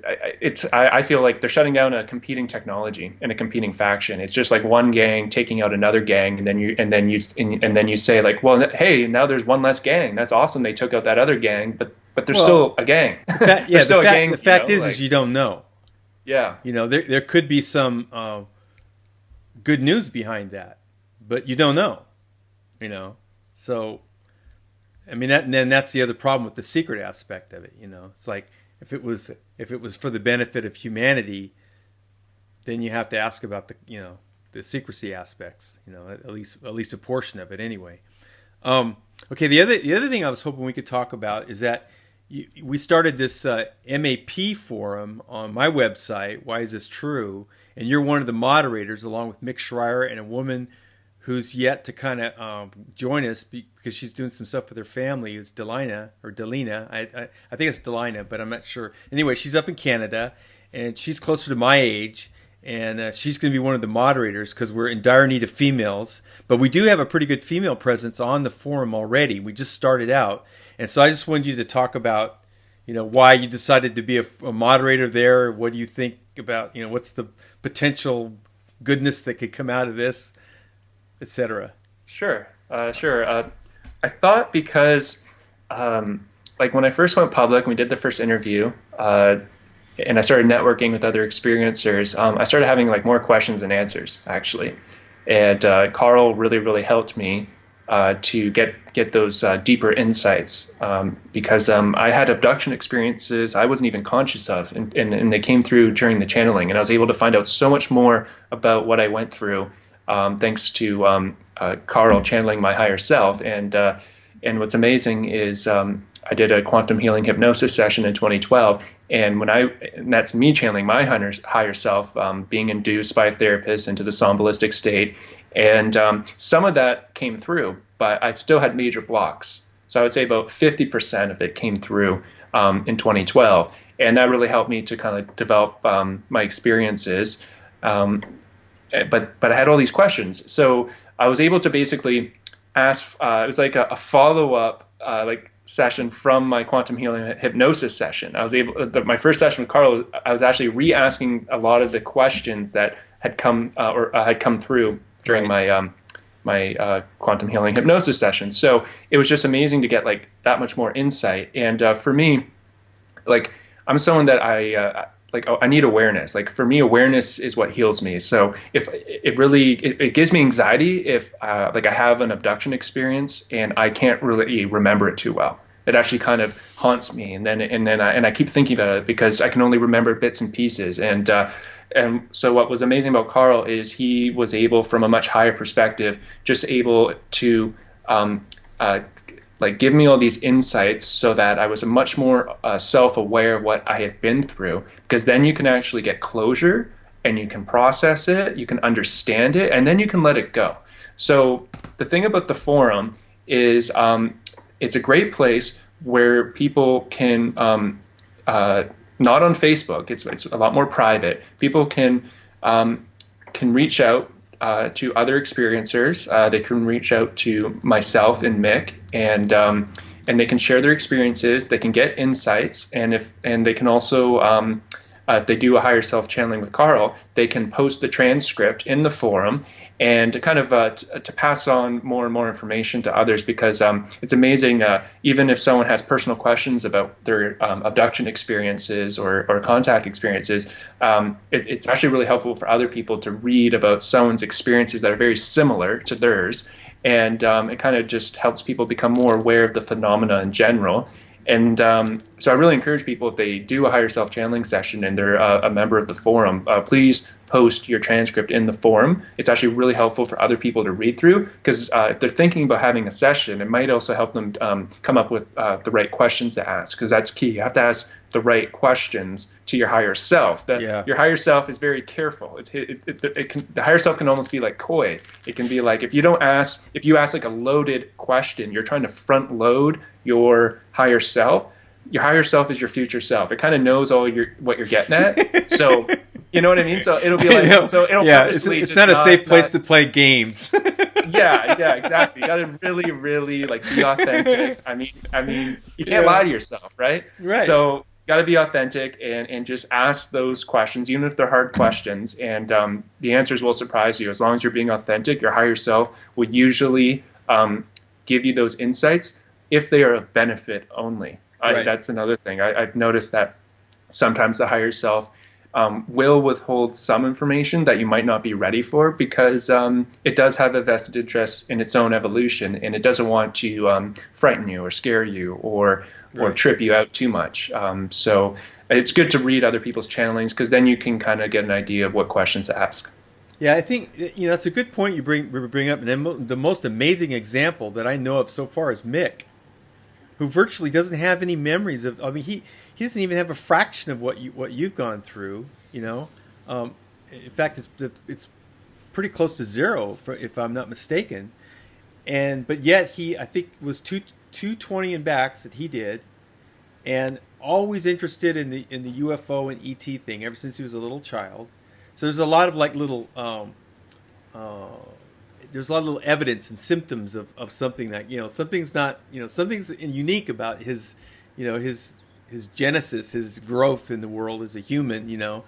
I feel like they're shutting down a competing technology and a competing faction. It's just like one gang taking out another gang, and then you say like, well, hey, now there's one less gang. That's awesome. They took out that other gang, but there's still a gang. The fact is you don't know. Yeah. There could be some good news behind that, but you don't know. So I mean that's the other problem with the secret aspect of it. It's like if it was for the benefit of humanity, then you have to ask about the secrecy aspects. At least a portion of it anyway. Okay. The other thing I was hoping we could talk about is that we started this MAP forum on my website. Why is this true? And you're one of the moderators, along with Mick Schreier and a woman who's yet to kind of join us because she's doing some stuff with her family. It's Delina. I think it's Delina, but I'm not sure. Anyway, she's up in Canada, and she's closer to my age, and she's going to be one of the moderators because we're in dire need of females. But we do have a pretty good female presence on the forum already. We just started out, and so I just wanted you to talk about, why you decided to be a moderator there. What do you think about, what's the potential goodness that could come out of this, etc. Sure. I thought because, like when I first went public, we did the first interview, and I started networking with other experiencers. I started having like more questions than answers, actually, and Carl really, really helped me to get those deeper insights because I had abduction experiences I wasn't even conscious of, and they came through during the channeling, and I was able to find out so much more about what I went through. Thanks to Carl channeling my higher self. And what's amazing is I did a quantum healing hypnosis session in 2012. And that's me channeling my higher self, being induced by a therapist into the somnambulistic state. And some of that came through, but I still had major blocks. So I would say about 50% of it came through in 2012. And that really helped me to kind of develop my experiences. But I had all these questions, so I was able to basically ask. It was like a follow-up session from my quantum healing hypnosis session. I was my first session with Carl. I was actually re-asking a lot of the questions that had come had come through during my quantum healing hypnosis session. So it was just amazing to get like that much more insight. And for me, like I'm someone that like, oh, I need awareness. Like for me, awareness is what heals me. So if it gives me anxiety if like I have an abduction experience and I can't really remember it too well. It actually kind of haunts me, and then I keep thinking about it because I can only remember bits and pieces. And so what was amazing about Carl is he was able, from a much higher perspective, just able to like give me all these insights so that I was much more self-aware of what I had been through, because then you can actually get closure and you can process it, you can understand it, and then you can let it go. So the thing about the forum is it's a great place where people can, not on Facebook, it's a lot more private. People can reach out to other experiencers. They can reach out to myself and Mick, and they can share their experiences. They can get insights, and they can also, if they do a higher self channeling with Carl, they can post the transcript in the forum and to kind of to pass on more and more information to others, because it's amazing. Even if someone has personal questions about their abduction experiences or contact experiences, it's actually really helpful for other people to read about someone's experiences that are very similar to theirs, and it kind of just helps people become more aware of the phenomena in general. And so I really encourage people, if they do a higher self channeling session and they're a member of the forum, please post your transcript in the forum. It's actually really helpful for other people to read through, because if they're thinking about having a session, it might also help them come up with the right questions to ask, because that's key. You have to ask the right questions to your higher self. Your higher self is very careful. The higher self can almost be like coy. It can be like, if you ask like a loaded question, you're trying to front load your higher self. Your higher self is your future self. It kind of knows what you're getting at. So, you know what I mean? So it'll be like, so it'll purposely it's not a safe place to play games. Yeah, exactly. You got to really, really like be authentic. I mean, you can't lie to yourself, right? Right. So got to be authentic and just ask those questions, even if they're hard questions, and the answers will surprise you. As long as you're being authentic, your higher self will usually give you those insights if they are of benefit only. Right. That's another thing. I've noticed that sometimes the higher self will withhold some information that you might not be ready for, because it does have a vested interest in its own evolution, and it doesn't want to frighten you or scare you or trip you out too much. So it's good to read other people's channelings, because then you can kind of get an idea of what questions to ask. Yeah, I think that's a good point you bring up. And then the most amazing example that I know of so far is Mick, who virtually doesn't have any memories of. I mean, he doesn't even have a fraction of what you've gone through. In fact, it's pretty close to zero, if I'm not mistaken. But yet I think was 220 in backs that he did, and always interested in the UFO and ET thing ever since he was a little child. So there's a lot of like little there's a lot of little evidence and symptoms of something that something's not something's unique about his his genesis, his growth in the world as a human,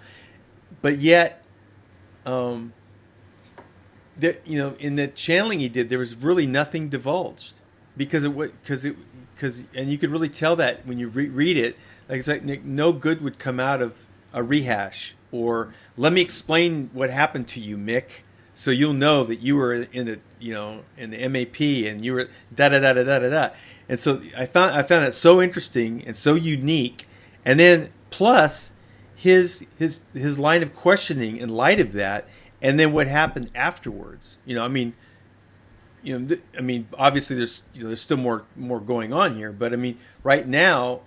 but yet in the channeling he did, there was really nothing divulged, because and you could really tell that when you read it. Like, it's like no good would come out of a rehash, or let me explain what happened to you, Mick, so you'll know that you were in the MAP and you were da da da da da da. And so I found it so interesting and so unique. And then plus his line of questioning in light of that, and then what happened afterwards. Obviously there's still more going on here, but I mean, right now,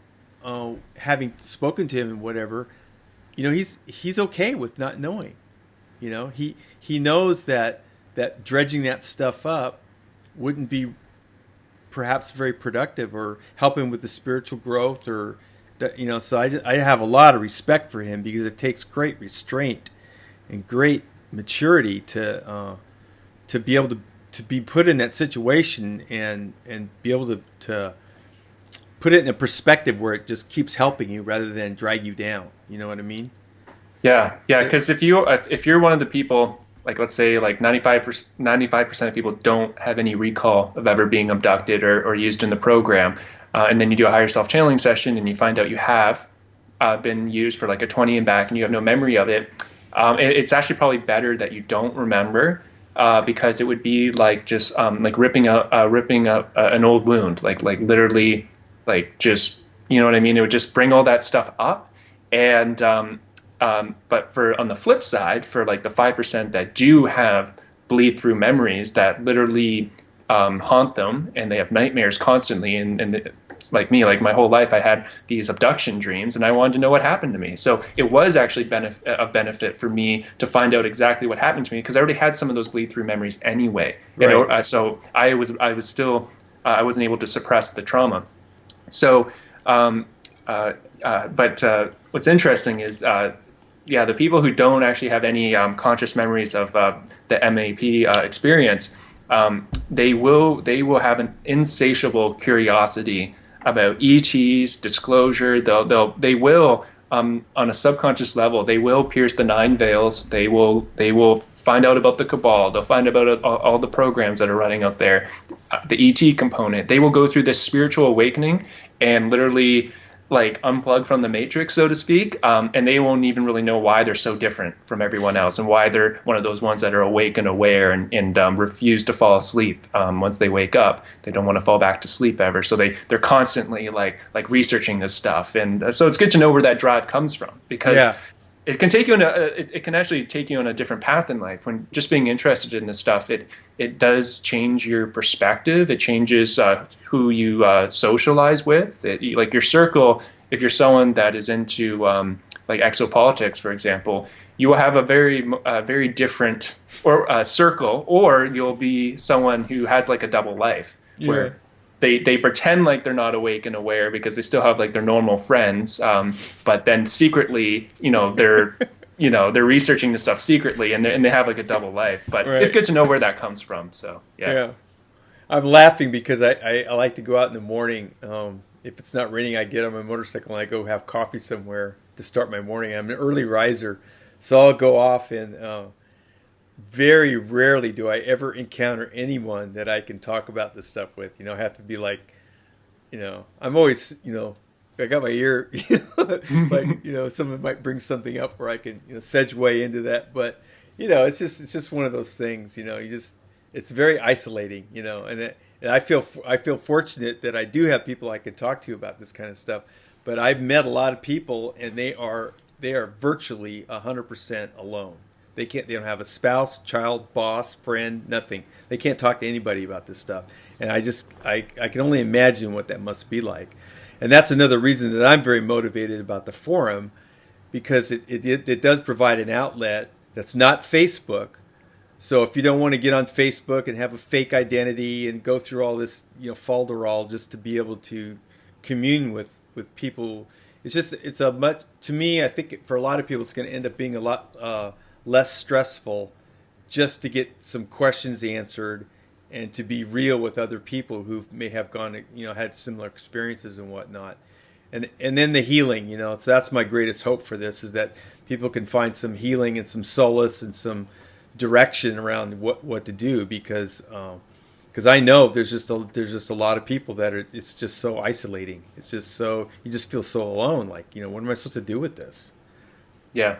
having spoken to him and whatever, he's okay with not knowing. He knows that dredging that stuff up wouldn't be perhaps very productive or help him with the spiritual growth, or that, so I have a lot of respect for him, because it takes great restraint and great maturity to be able to be put in that situation and be able to put it in a perspective where it just keeps helping you rather than drag you down. You know what I mean? Yeah. Because if you're one of the people, like let's say like 95% of people don't have any recall of ever being abducted or used in the program, and then you do a higher self channeling session and you find out you have, been used for like a 20 and back and you have no memory of it, it's actually probably better that you don't remember, because it would be like just like ripping out an old wound, like literally, like just, you know what I mean? It would just bring all that stuff up. And but for on the flip side, for like the 5% that do have bleed through memories that literally haunt them, and they have nightmares constantly, and like me, like my whole life I had these abduction dreams and I wanted to know what happened to me. So it was actually a benefit for me to find out exactly what happened to me, because I already had some of those bleed through memories anyway. Right. And, so I was still I wasn't able to suppress the trauma. So but what's interesting is the people who don't actually have any conscious memories of the MAP experience, they will have an insatiable curiosity about ETs, disclosure. They will on a subconscious level, they will pierce the 9 veils. They will find out about the cabal. They'll find out about all the programs that are running out there, the ET component. They will go through this spiritual awakening and literally like unplug from the matrix, so to speak, and they won't even really know why they're so different from everyone else, and why they're one of those ones that are awake and aware and refuse to fall asleep. Once they wake up, they don't want to fall back to sleep ever, so they're constantly like researching this stuff. And so it's good to know where that drive comes from, because it can take you it can actually take you on a different path in life. When just being interested in this stuff, it does change your perspective. It changes who you socialize with. Like your circle, if you're someone that is into like exopolitics, for example, you will have a very different circle, or you'll be someone who has like a double life, where they pretend like they're not awake and aware because they still have like their normal friends, but then secretly, they're they're researching the stuff secretly, and they have like a double life. But It's good to know where that comes from. So yeah. I'm laughing because I like to go out in the morning. If it's not raining, I get on my motorcycle and I go have coffee somewhere to start my morning. I'm an early riser, so I'll go off, and very rarely do I ever encounter anyone that I can talk about this stuff with. I have to be like, I'm always, I got my ear, like, someone might bring something up where I can, segue into that. But, it's just one of those things, it's very isolating, and I feel fortunate that I do have people I can talk to about this kind of stuff. But I've met a lot of people, and they are virtually 100% alone. They don't have a spouse, child, boss, friend, nothing. They can't talk to anybody about this stuff. And I can only imagine what that must be like. And that's another reason that I'm very motivated about the forum, because it does provide an outlet that's not Facebook. So if you don't want to get on Facebook and have a fake identity and go through all this, falderall just to be able to commune with people, to me, I think for a lot of people, it's going to end up being a lot less stressful just to get some questions answered and to be real with other people who may have gone, had similar experiences and whatnot. And then the healing, so that's my greatest hope for this, is that people can find some healing and some solace and some direction around what to do, because I know there's just a lot of people that it's just so isolating. It's just so, you just feel so alone. Like, what am I supposed to do with this? Yeah.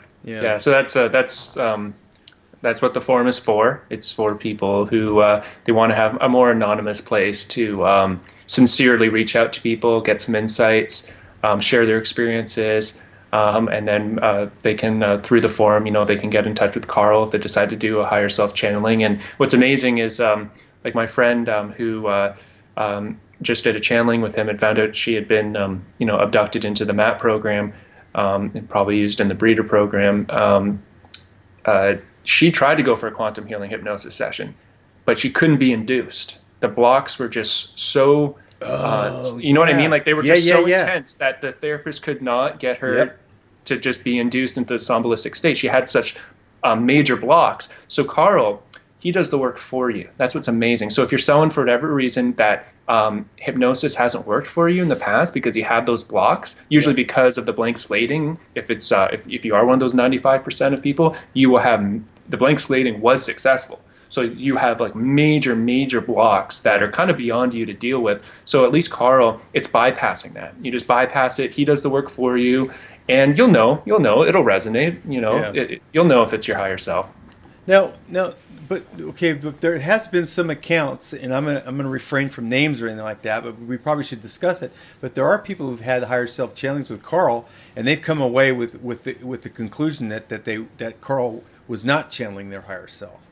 So that's what the forum is for. It's for people who they want to have a more anonymous place to sincerely reach out to people, get some insights, share their experiences, and then they can through the forum, they can get in touch with Carl if they decide to do a higher self channeling. And what's amazing is like my friend who just did a channeling with him and found out she had been abducted into the MAP program. And probably used in the breeder program. She tried to go for a quantum healing hypnosis session, but she couldn't be induced. The blocks were just so, what I mean? Like they were just so intense that the therapist could not get her to just be induced into the somnambulistic state. She had such major blocks. So Carl, he does the work for you. That's what's amazing. So if you're someone for whatever reason that hypnosis hasn't worked for you in the past because you had those blocks, usually because of the blank slating, if you are one of those 95% of people, you will have the blank slating was successful. So you have like major blocks that are kind of beyond you to deal with. So at least Carl, it's bypassing that. You just bypass it. He does the work for you, and you'll know, it'll resonate. Yeah. You'll know if it's your higher self. Now, but okay, but there has been some accounts, and I'm gonna refrain from names or anything like that, but we probably should discuss it. But there are people who've had higher self channelings with Carl, and they've come away with the conclusion that Carl was not channeling their higher self.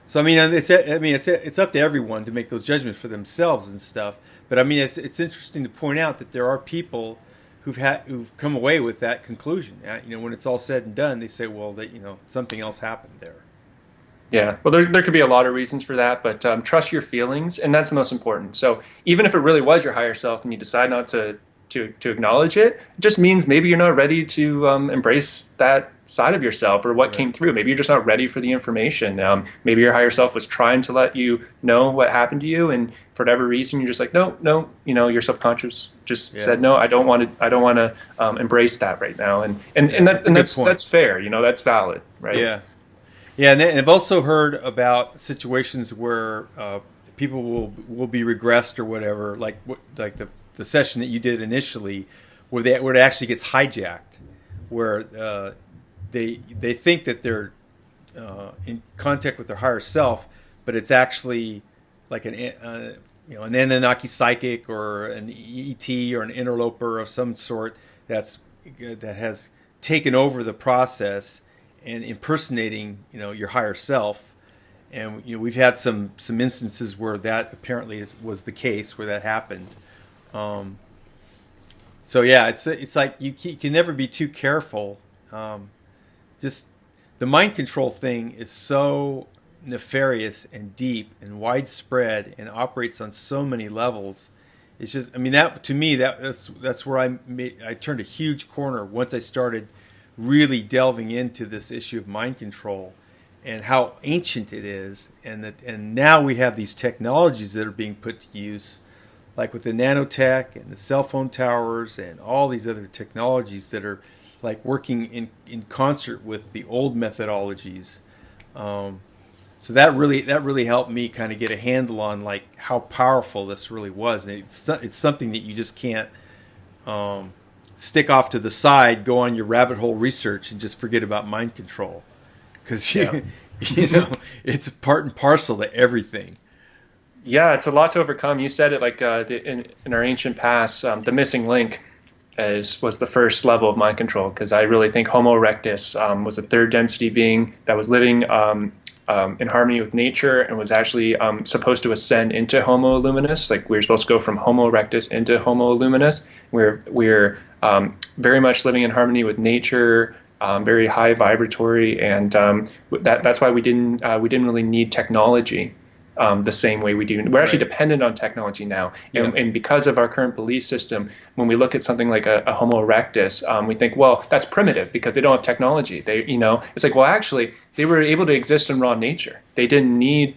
So I mean, it's up to everyone to make those judgments for themselves and stuff. But I mean, it's interesting to point out that there are people who've come away with that conclusion. When it's all said and done, they say, well, that something else happened there. Yeah, well, there could be a lot of reasons for that, but trust your feelings, and that's the most important. So even if it really was your higher self and you decide not to acknowledge it, it just means maybe you're not ready to embrace that side of yourself or what came through. Maybe you're just not ready for the information. Maybe your higher self was trying to let you know what happened to you, and for whatever reason, you're just like, no, your subconscious just said, no, I don't want to embrace that right now, and that's fair. That's valid, right? Yeah. Yeah, and I've also heard about situations where people will be regressed or whatever, like the session that you did initially, where it actually gets hijacked, where they think that they're in contact with their higher self, but it's actually like an Anunnaki psychic or an ET or an interloper of some sort that has taken over the process and impersonating, your higher self. And we've had some instances where that apparently was the case, where that happened. So yeah, it's like you can never be too careful. Just the mind control thing is so nefarious and deep and widespread and operates on so many levels. It's just, that to me that's where I turned a huge corner once I started really delving into this issue of mind control and how ancient it is, and now we have these technologies that are being put to use, like with the nanotech and the cell phone towers and all these other technologies that are like working in concert with the old methodologies. So that really helped me kind of get a handle on like how powerful this really was, and it's something that you just can't stick off to the side, go on your rabbit hole research, and just forget about mind control, because it's part and parcel to everything. Yeah, it's a lot to overcome. You said it, like in our ancient past, the missing link was the first level of mind control, because I really think Homo erectus was a third density being that was living in harmony with nature and was actually supposed to ascend into Homo luminous. Like we were supposed to go from Homo erectus into Homo luminous. We're very much living in harmony with nature, very high vibratory, and that's why we didn't really need technology the same way we do. We're actually dependent on technology now, and because of our current belief system, when we look at something like a Homo erectus, we think, well, that's primitive because they don't have technology. It's like, well, actually, they were able to exist in raw nature. They didn't need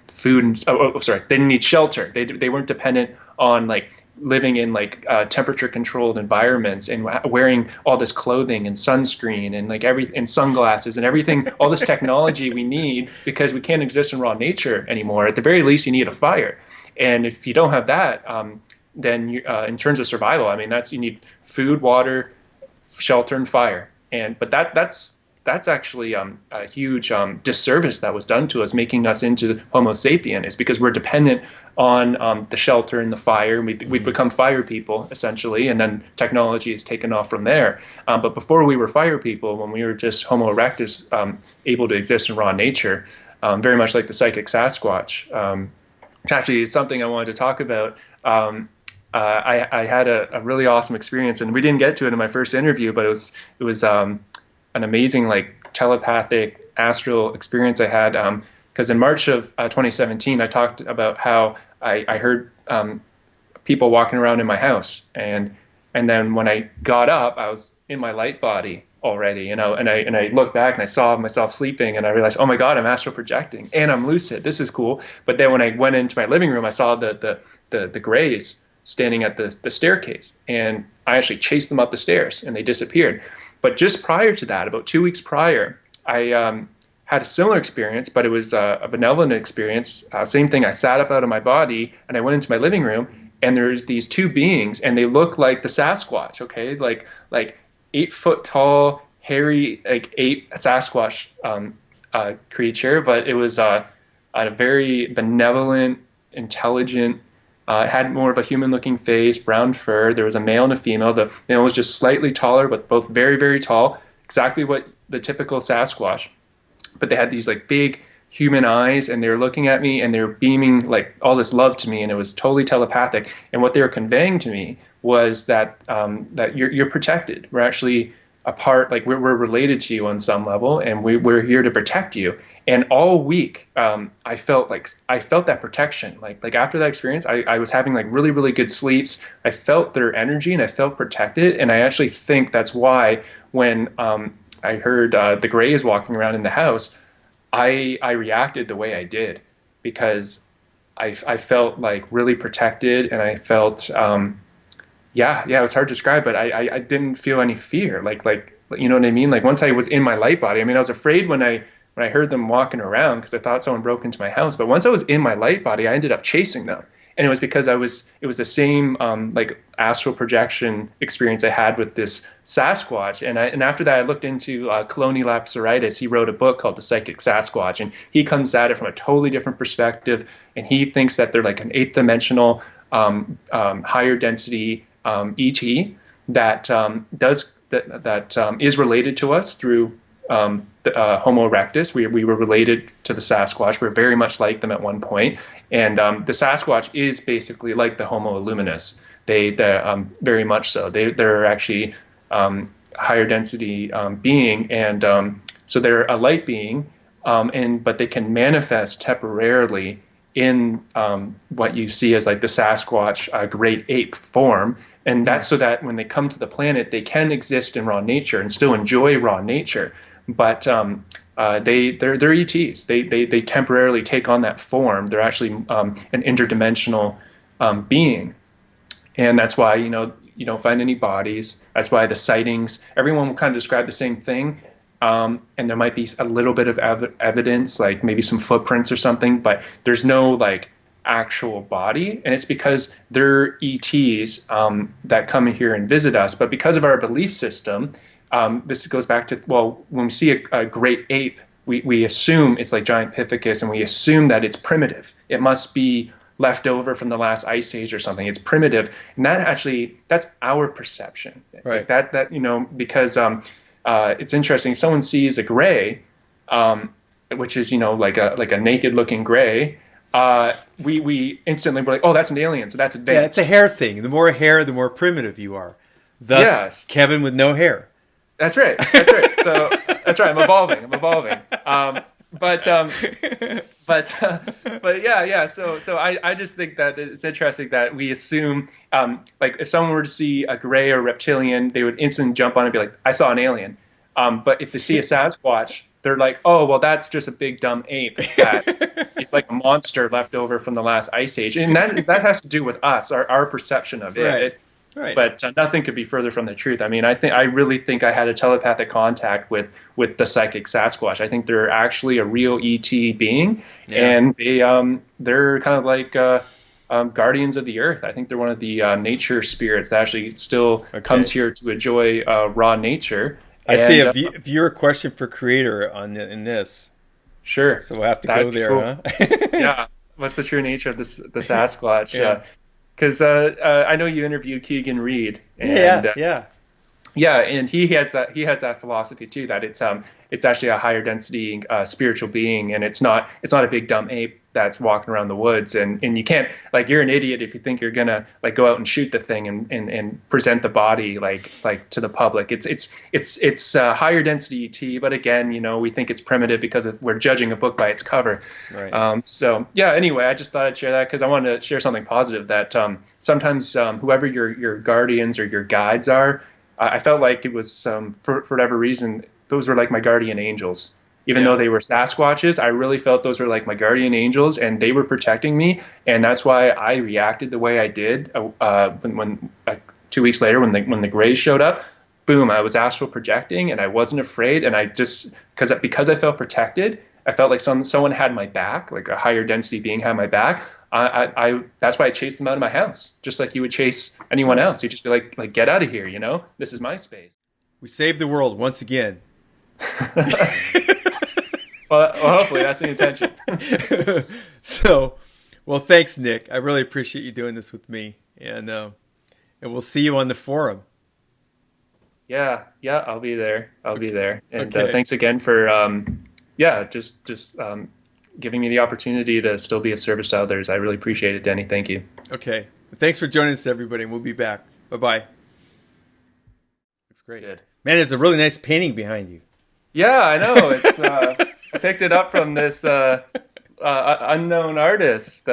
food. They didn't need shelter. They weren't dependent on like living in like temperature controlled environments and wearing all this clothing and sunscreen and like and sunglasses and everything, all this technology we need, because we can't exist in raw nature anymore. At the very least, you need a fire. And if you don't have that, then in terms of survival, you need food, water, shelter, and fire. But that's actually a huge disservice that was done to us, making us into Homo sapien, is because we're dependent on the shelter and the fire. We've become fire people, essentially, and then technology has taken off from there. But before we were fire people, when we were just Homo erectus, able to exist in raw nature, very much like the psychic Sasquatch, which actually is something I wanted to talk about. I had a really awesome experience, and we didn't get to it in my first interview, but it was an amazing like telepathic astral experience I had, because in March of 2017 I talked about how I heard people walking around in my house, and then when I got up, I was in my light body already, and I looked back and I saw myself sleeping, and I realized, oh my God, I'm astral projecting and I'm lucid. This is cool. But then when I went into my living room, I saw the Greys standing at the staircase, and I actually chased them up the stairs and they disappeared. But just prior to that, about 2 weeks prior, I had a similar experience, but it was a benevolent experience. Same thing. I sat up out of my body and I went into my living room, and there's these two beings, and they look like the Sasquatch. Okay, like 8 foot tall, hairy, like ape Sasquatch creature, but it was a very benevolent, intelligent. Had more of a human-looking face, brown fur. There was a male and a female. The male was just slightly taller, but both very, very tall. Exactly what the typical Sasquatch. But they had these like big human eyes, and they were looking at me, and they were beaming like all this love to me, and it was totally telepathic. And what they were conveying to me was that that you're protected. We're actually a part, like we're related to you on some level, and we're here to protect you. And all week, I felt that protection. Like after that experience, I was having like really, really good sleeps. I felt their energy, and I felt protected. And I actually think that's why when I heard the Greys walking around in the house, I reacted the way I did, because I felt like really protected, and I felt yeah, it was hard to describe, but I didn't feel any fear. Like you know what I mean? Like once I was in my light body, I mean, I was afraid when I heard them walking around, because I thought someone broke into my house. But once I was in my light body, I ended up chasing them. And it was because it was the same like astral projection experience I had with this Sasquatch. And after that, I looked into Kaloni Lapsaritis. He wrote a book called The Psychic Sasquatch, and he comes at it from a totally different perspective. And he thinks that they're like an 8th dimensional, higher density ET that is related to us through Homo erectus. We were related to the Sasquatch. We're very much like them at one point. And the Sasquatch is basically like the Homo illuminus. They're very much so. They're actually higher density being, and so they're a light being, but they can manifest temporarily in what you see as like the Sasquatch great ape form. And that's so that when they come to the planet, they can exist in raw nature and still enjoy raw nature. But they're ETs. They temporarily take on that form. They're actually an interdimensional being, and that's why you don't find any bodies. That's why the sightings, everyone will kind of describe the same thing, and there might be a little bit of evidence, like maybe some footprints or something, but there's no like actual body, and it's because they're ETs that come in here and visit us. But because of our belief system, this goes back to, well, when we see a great ape, we assume it's like Giantpithecus, and we assume that it's primitive. It must be left over from the last ice age or something. It's primitive, and that's our perception. Right. Like that because it's interesting. Someone sees a gray, which is like a naked looking gray. We instantly were like, oh, that's an alien, so that's advanced. Yeah, it's a hair thing. The more hair, the more primitive you are. Thus, yes. Kevin with no hair. That's right. So that's right. I'm evolving. But yeah. So I just think that it's interesting that we assume, like if someone were to see a gray or reptilian, they would instantly jump on and be like, I saw an alien. But if they see a Sasquatch, they're like, oh, well, that's just a big dumb ape. It's like a monster left over from the last ice age. And that has to do with us, our perception of it. Right. But nothing could be further from the truth. I mean, I really think I had a telepathic contact with the psychic Sasquatch. I think they're actually a real ET being, and they're kind of like guardians of the earth. I think they're one of the nature spirits that actually still comes here to enjoy raw nature. I see a viewer question for Creator in this. Sure. So we'll have to go there, cool. huh? Yeah. What's the true nature of the Sasquatch? Because I know you interviewed Keegan Reed. And, and he has that philosophy too, that it's actually a higher density spiritual being, and it's not a big dumb ape that's walking around the woods, and you can't, like, you're an idiot if you think you're gonna like go out and shoot the thing and present the body like to the public. It's a higher density ET, but again, we think it's primitive because we're judging a book by its cover. Right. So yeah. Anyway, I just thought I'd share that because I wanted to share something positive, that sometimes whoever your guardians or your guides are, I felt like it was for whatever reason, those were like my guardian angels. Even though they were Sasquatches, I really felt those were like my guardian angels, and they were protecting me. And that's why I reacted the way I did when 2 weeks later when the Greys showed up. boom, I was astral projecting, and I wasn't afraid. And I just, because I felt protected, I felt like someone had my back, like a higher density being had my back. That's why I chased them out of my house, just like you would chase anyone else. You'd just be like, get out of here, this is my space. We saved the world once again. Well, hopefully that's the intention. So, well, thanks, Nick. I really appreciate you doing this with me, and we'll see you on the forum. Yeah, I'll be there. And Okay. thanks again for just giving me the opportunity to still be of service to others. I really appreciate it, Denny. Thank you. Okay. Thanks for joining us, everybody, and we'll be back. Bye-bye. Looks great. Good. Man, there's a really nice painting behind you. Yeah, I know. It's I picked it up from this unknown artist.